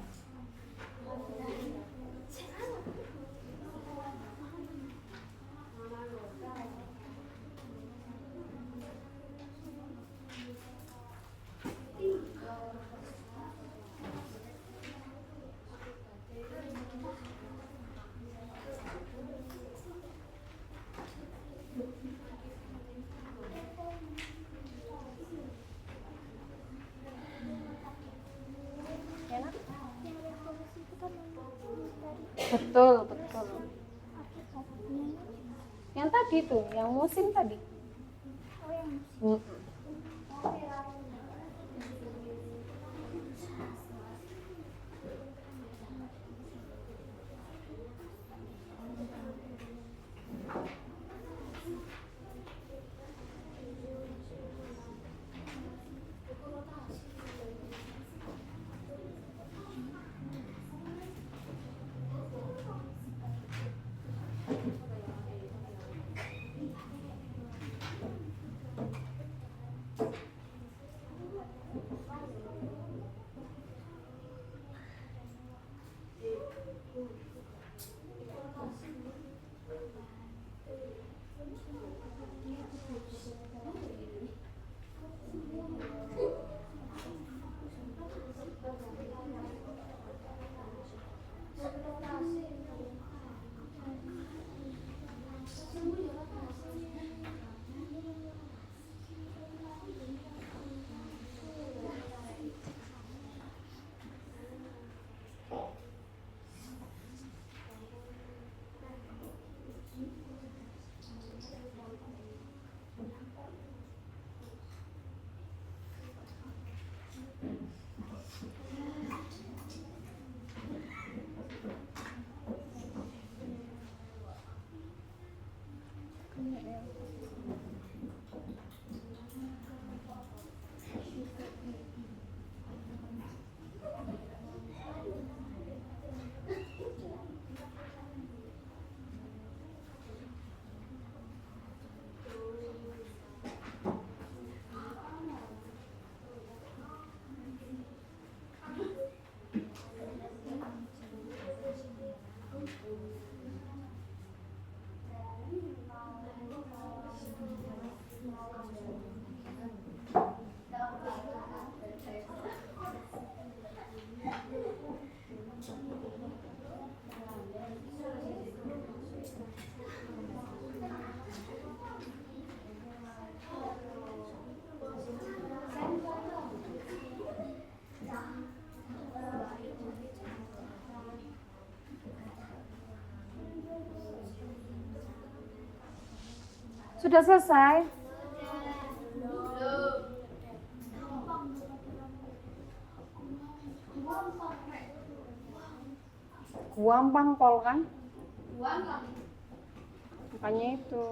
Betul, betul. Yang tadi tuh, yang musim tadi. Sudah selesai? Gampang pol kan? Makanya itu.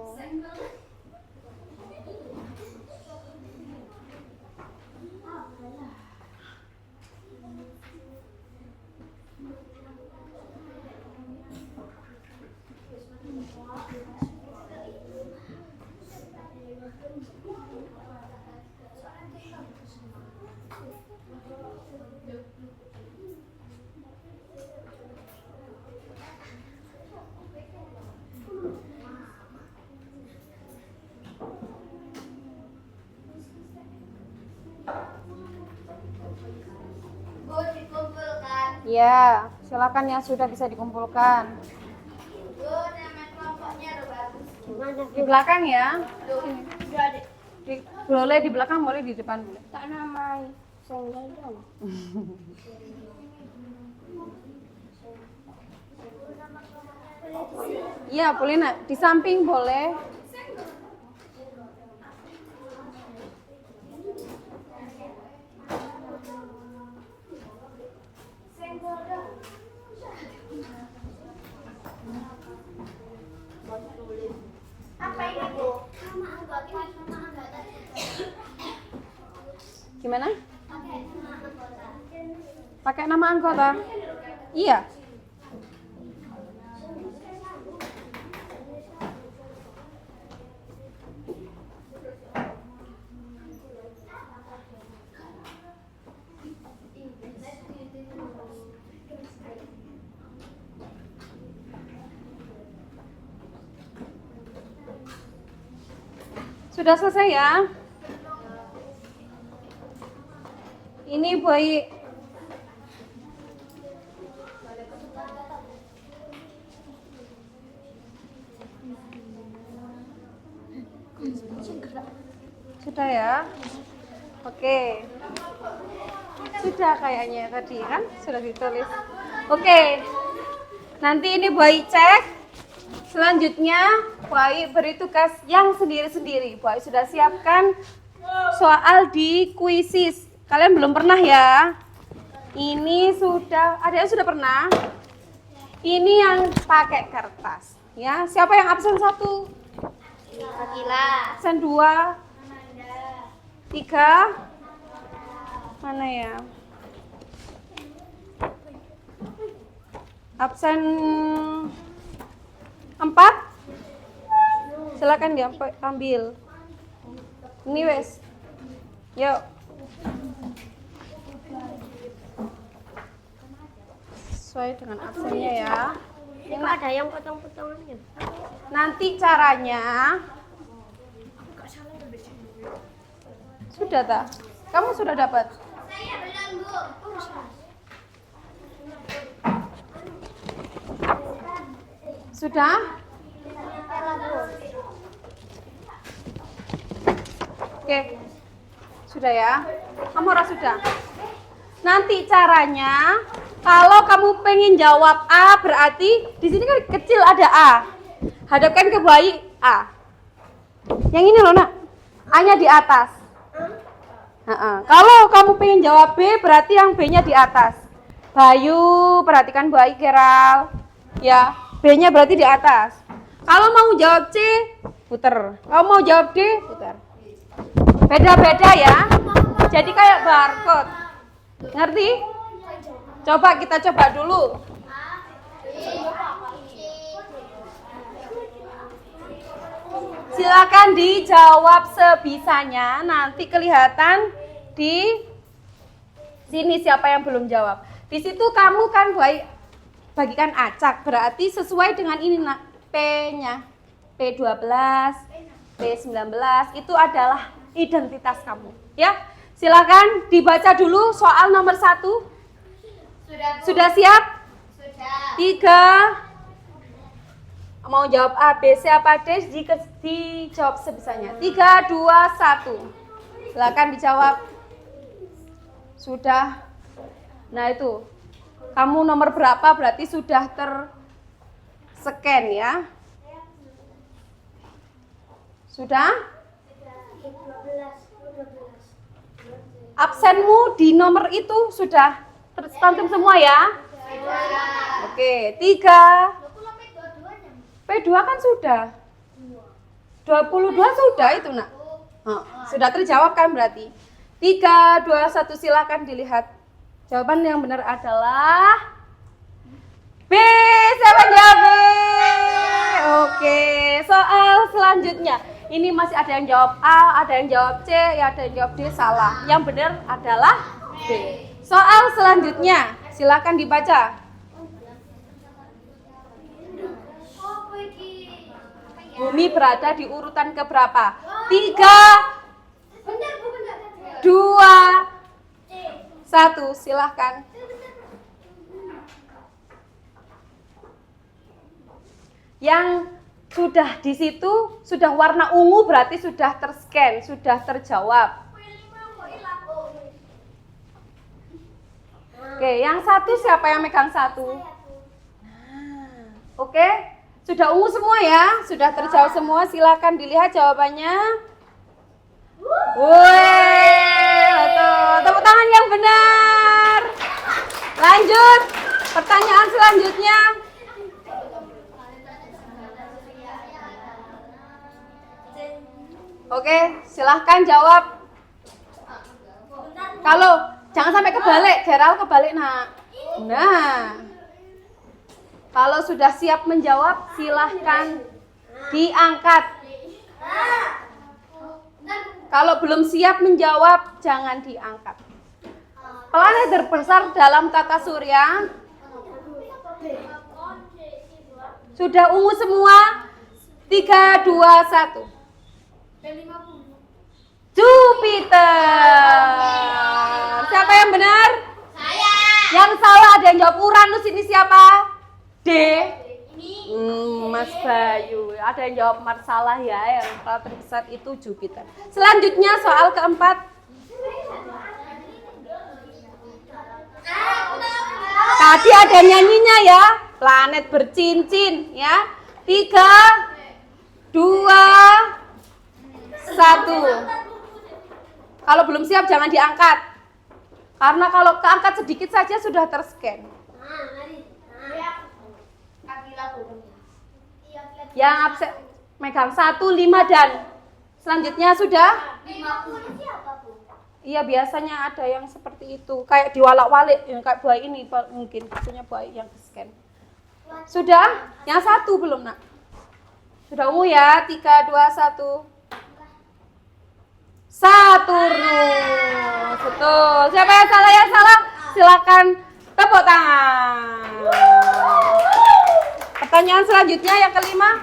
Bu, dikumpulkan. Ya, silakan yang sudah bisa dikumpulkan. Bu, nama kelompoknya udah bagus. Gimana? Di belakang ya. Udah ada. Boleh di belakang, boleh di depan boleh. Tak namai. Senggol dong. Iya, boleh nak. Di samping boleh. Gimana? Pakai nama anggota? Iya. Sudah selesai ya? Ini bayi sudah ya? Oke. Sudah kayaknya tadi kan sudah ditulis. Oke. Nanti ini bayi cek. Selanjutnya bayi beri tugas yang sendiri-sendiri. Bayi sudah siapkan soal di kuisis. Kalian belum pernah ya? Ini sudah, ada yang sudah pernah? Ini yang pakai kertas. Ya, siapa yang absen 1? Akila. Absen 2? 3? Mana ya? Absen 4? Silakan diambil. Ini wes. Yuk. Sesuai dengan absennya ya. Ini kok ada yang potong-potongannya? Nanti caranya sudah tak? Kamu sudah dapat? Saya belum, Bu. Sudah? Oke. Sudah ya? Kamu harus sudah. Nanti caranya kalau kamu pengen jawab A berarti di sini kan kecil ada A. Hadapkan ke bayi A. Yang ini loh nak. A-nya di atas. Kalau kamu pengen jawab B berarti yang B-nya di atas. Bayu, perhatikan baik Geral. Ya, B-nya berarti di atas. Kalau mau jawab C, puter. Kalau mau jawab D, puter. Beda-beda ya. Jadi kayak barcode. Ngerti? Coba kita coba dulu. Silakan dijawab sebisanya. Nanti kelihatan di sini siapa yang belum jawab. Di situ kamu kan bagikan acak. Berarti sesuai dengan ini nak. P-nya. P12, P19 itu adalah identitas kamu. Ya. Silakan dibaca dulu soal nomor 1. Sudah siap? Sudah. 3. Mau jawab A, B, C, apa D? Dijawab sebisanya. 3, 2, 1. Silakan dijawab. Sudah. Nah itu. Kamu nomor berapa berarti sudah ter-scan ya? Sudah? Absenmu di nomor itu sudah tercantum semua ya? Oke, 3. P2 kan sudah. 22 sudah itu nak. Sudah terjawab kan berarti. 3, 2, 1 silakan dilihat. Jawaban yang benar adalah B. Siapa jawab B? Oke, soal selanjutnya. Ini masih ada yang jawab A, ada yang jawab C, ya ada yang jawab D, salah. Yang benar adalah B. Soal selanjutnya, silakan dibaca. Bumi berada di urutan keberapa? 3, 2, 1, silahkan. Yang sudah di situ, sudah warna ungu berarti sudah terscan, sudah terjawab. Oke, yang 1 siapa yang megang 1? Oke, Sudah ungu semua ya? Sudah terjawab semua? Silakan dilihat jawabannya. Wih, betul. Tepuk tangan yang benar. Lanjut. Pertanyaan selanjutnya. Oke, silahkan jawab. Kalau jangan sampai kebalik, Gerald kebalik nak. Nah, kalau sudah siap menjawab, silahkan diangkat. Kalau belum siap menjawab, jangan diangkat. Planet terbesar dalam tata surya sudah ungu semua. 3, 2, 1. Jupiter. Siapa yang benar? Saya. Yang salah ada yang jawab Uranus, ini siapa? D. Mas Bayu. Ada yang jawab Marsala ya, yang planet terbesar itu Jupiter. Selanjutnya soal keempat. Tadi ada nyanyinya ya, planet bercincin ya. 3, 2, 1. Kalau belum siap jangan diangkat. Karena kalau keangkat sedikit saja sudah terscan. Yang absen megang 1, 5 dan selanjutnya sudah? Iya, biasanya ada yang seperti itu. Kayak diwalak-walik, yang kayak buah ini mungkin punya buah yang scan. Sudah? Yang 1 belum, Nak? Sudah ungu ya? 3, 2, 1. Saturnus. Betul. Siapa yang salah? Yang salah silakan tepuk tangan. Pertanyaan selanjutnya yang kelima.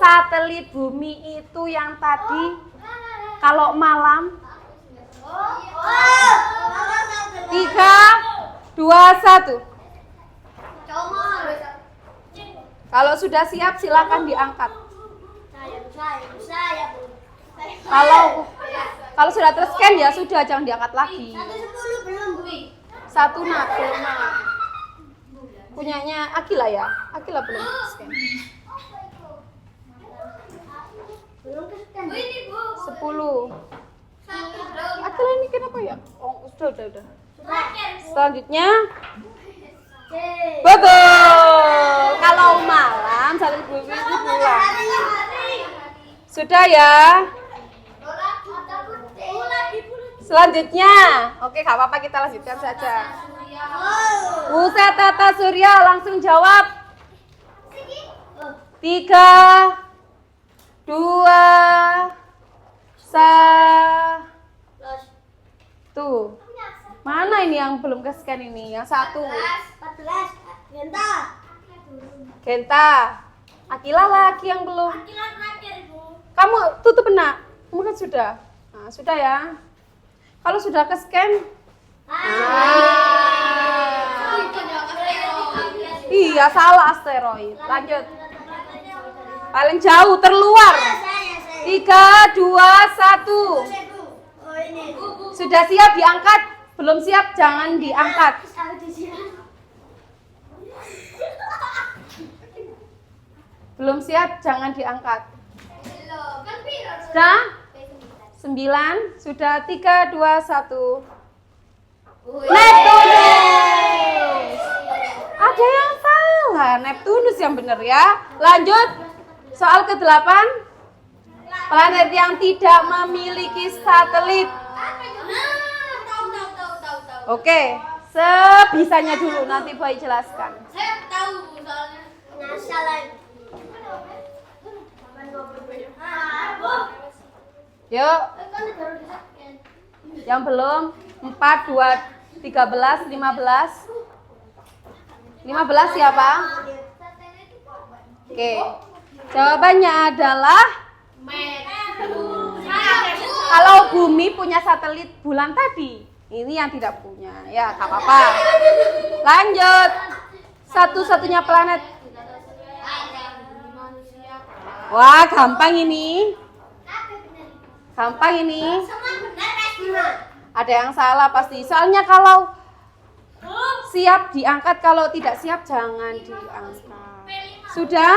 Satelit bumi itu yang tadi kalau malam 3, 2, 1. Kalau sudah siap silakan diangkat. Kalau sudah terscan ya sudah, jangan diangkat lagi. 1 nak, belum nak. Punyanya Akila ya? Akila belum terscan. 10. Akila ini kenapa ya? Oh, udah. Selanjutnya. Betul. Kalau malam satelit bumi itu bulan. Sudah ya. Selanjutnya, oke gak apa-apa kita lanjutkan saja. Pusat tata surya langsung jawab. 3, 2, 1. Mana ini yang belum ke scan ini? Yang 1. 14. Genta. Akila lagi yang belum. Kamu tutup nak. Kamu kan sudah. Nah, sudah ya. Kalau sudah ke scan. Iya, salah asteroid. Lanjut. Paling jauh terluar. 3, 2, 1. Sudah siap diangkat? Belum siap jangan diangkat. Belum siap jangan diangkat. Sudah? 9, sudah 3, 2, 1. Neptunus. Ada yang salah, Neptunus yang benar ya. Lanjut. Soal ke-8. Planet yang tidak memiliki satelit. Oke, sebisanya dulu nanti Boy jelaskan. Saya tahu soalnya. Yuk. Yang belum 4, 2, 13, 15. 15 siapa? Oke. Jawabannya adalah kalau bumi punya satelit bulan tadi, ini yang tidak punya. Ya, gak apa-apa. Lanjut. Satu-satunya planet. Wah, gampang ini. Gampang ini. Ada yang salah pasti. Soalnya kalau siap diangkat, kalau tidak siap jangan diangkat. Sudah?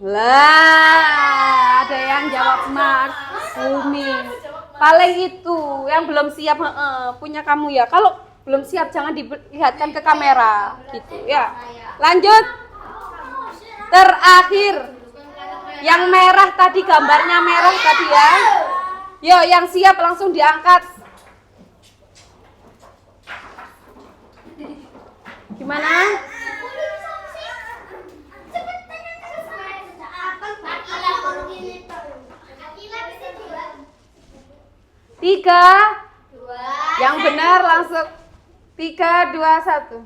Lah, ada yang jawab Mas Umi. Paling itu yang belum siap punya kamu ya. Kalau belum siap jangan dilihatkan ke kamera gitu ya. Lanjut. Terakhir. Yang merah tadi, gambarnya merah tadi ya. Yo, yang siap langsung diangkat. Gimana? Tiga. Yang benar langsung 3, 2, 1.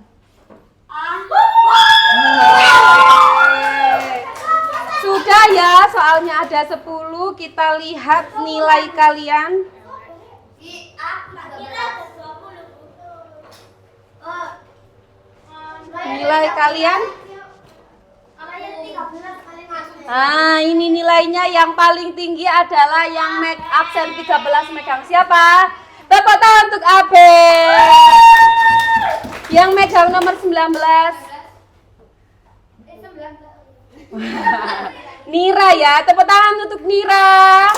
Sudah ya, soalnya ada 10. Kita lihat nilai kalian. Nilai kalian? Nah, ini nilainya yang paling tinggi adalah yang absen 13 megang. Siapa? Tepuk tangan untuk Abel. Yang megang nomor 19. Nira ya, tepuk tangan untuk Nira.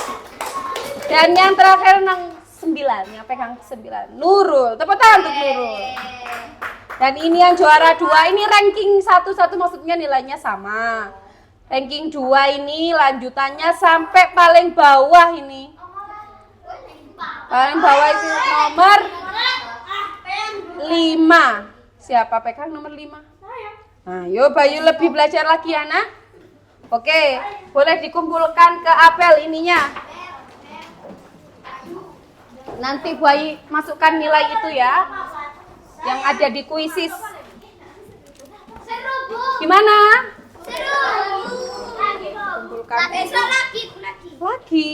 Dan yang terakhir yang 9, yang pegang 9. Nurul, tepuk tangan untuk Nurul. Dan ini yang juara 2, ini ranking 1 maksudnya nilainya sama. Ranking 2 ini lanjutannya sampai paling bawah ini. Paling bawah itu nomor 5. Siapa pegang nomor 5? Nah, yuk Bayu lebih belajar lagi ya nak. Oke, boleh dikumpulkan ke apel ininya. Nanti Bayu masukkan nilai itu ya. Yang ada di kuisis. Gimana? Kumpulkan. Lagi. Oke.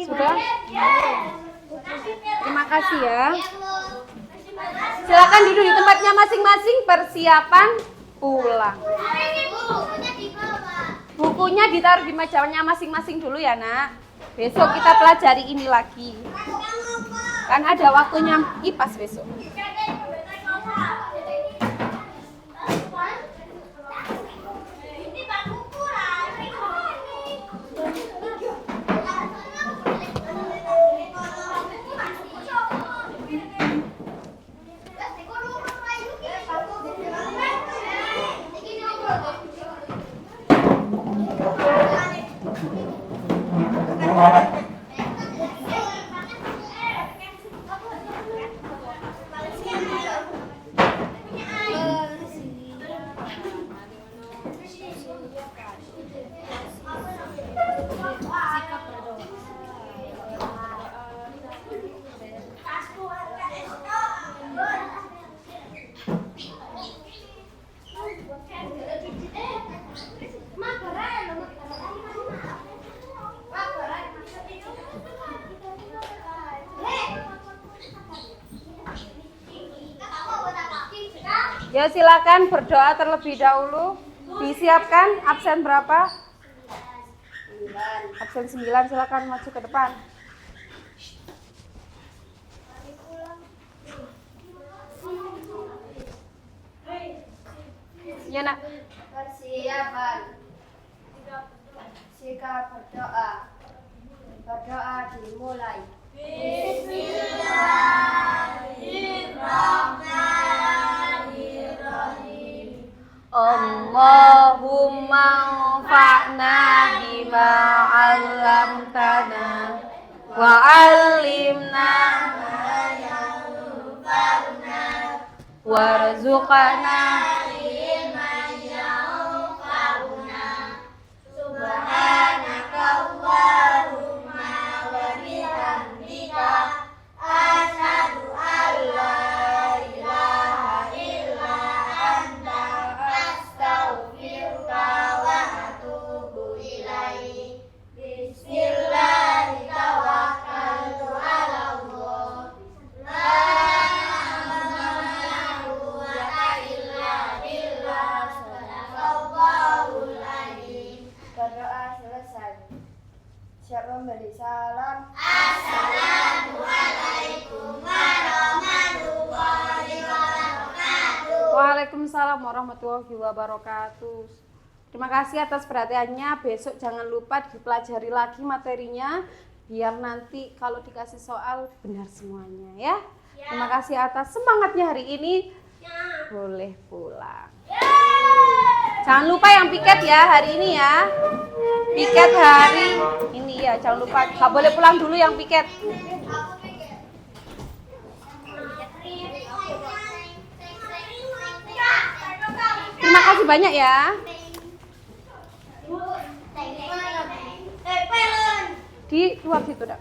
Sudah? Terima kasih ya. Silakan duduk di tempatnya masing-masing, persiapan pulang. Bukunya ditaruh di mejanya masing-masing dulu ya nak. Besok kita pelajari ini lagi. Kan ada waktunya IPAS besok. Ya silakan berdoa terlebih dahulu. Disiapkan absen berapa? 9. Absen 9, silakan maju ke depan. Ya nak. Persiapan. Sikap berdoa. Berdoa dimulai. Bismillahirrahmanirrahim. Allahumma anfa'na bima 'allamtana wa 'allimna ma yanfa'una warzuqna ilman yanfa'una. Subhanaka Allahumma wa bihamdika asyhadu an la ilaha illa anta astaghfiruka wa atubu ilaik. Bismillah tawakkaltu ala Allah. La quwwata illa Waalaikumsalam warahmatullahi wabarakatuh. Terima kasih atas perhatiannya. Besok jangan lupa dipelajari lagi materinya biar nanti kalau dikasih soal benar semuanya ya. Terima kasih atas semangatnya hari ini. Boleh pulang. Jangan lupa yang piket ya hari ini ya. Piket hari ini ya, jangan lupa. Gak boleh pulang dulu yang piket. Terima kasih banyak ya. Di luar situ, Dak.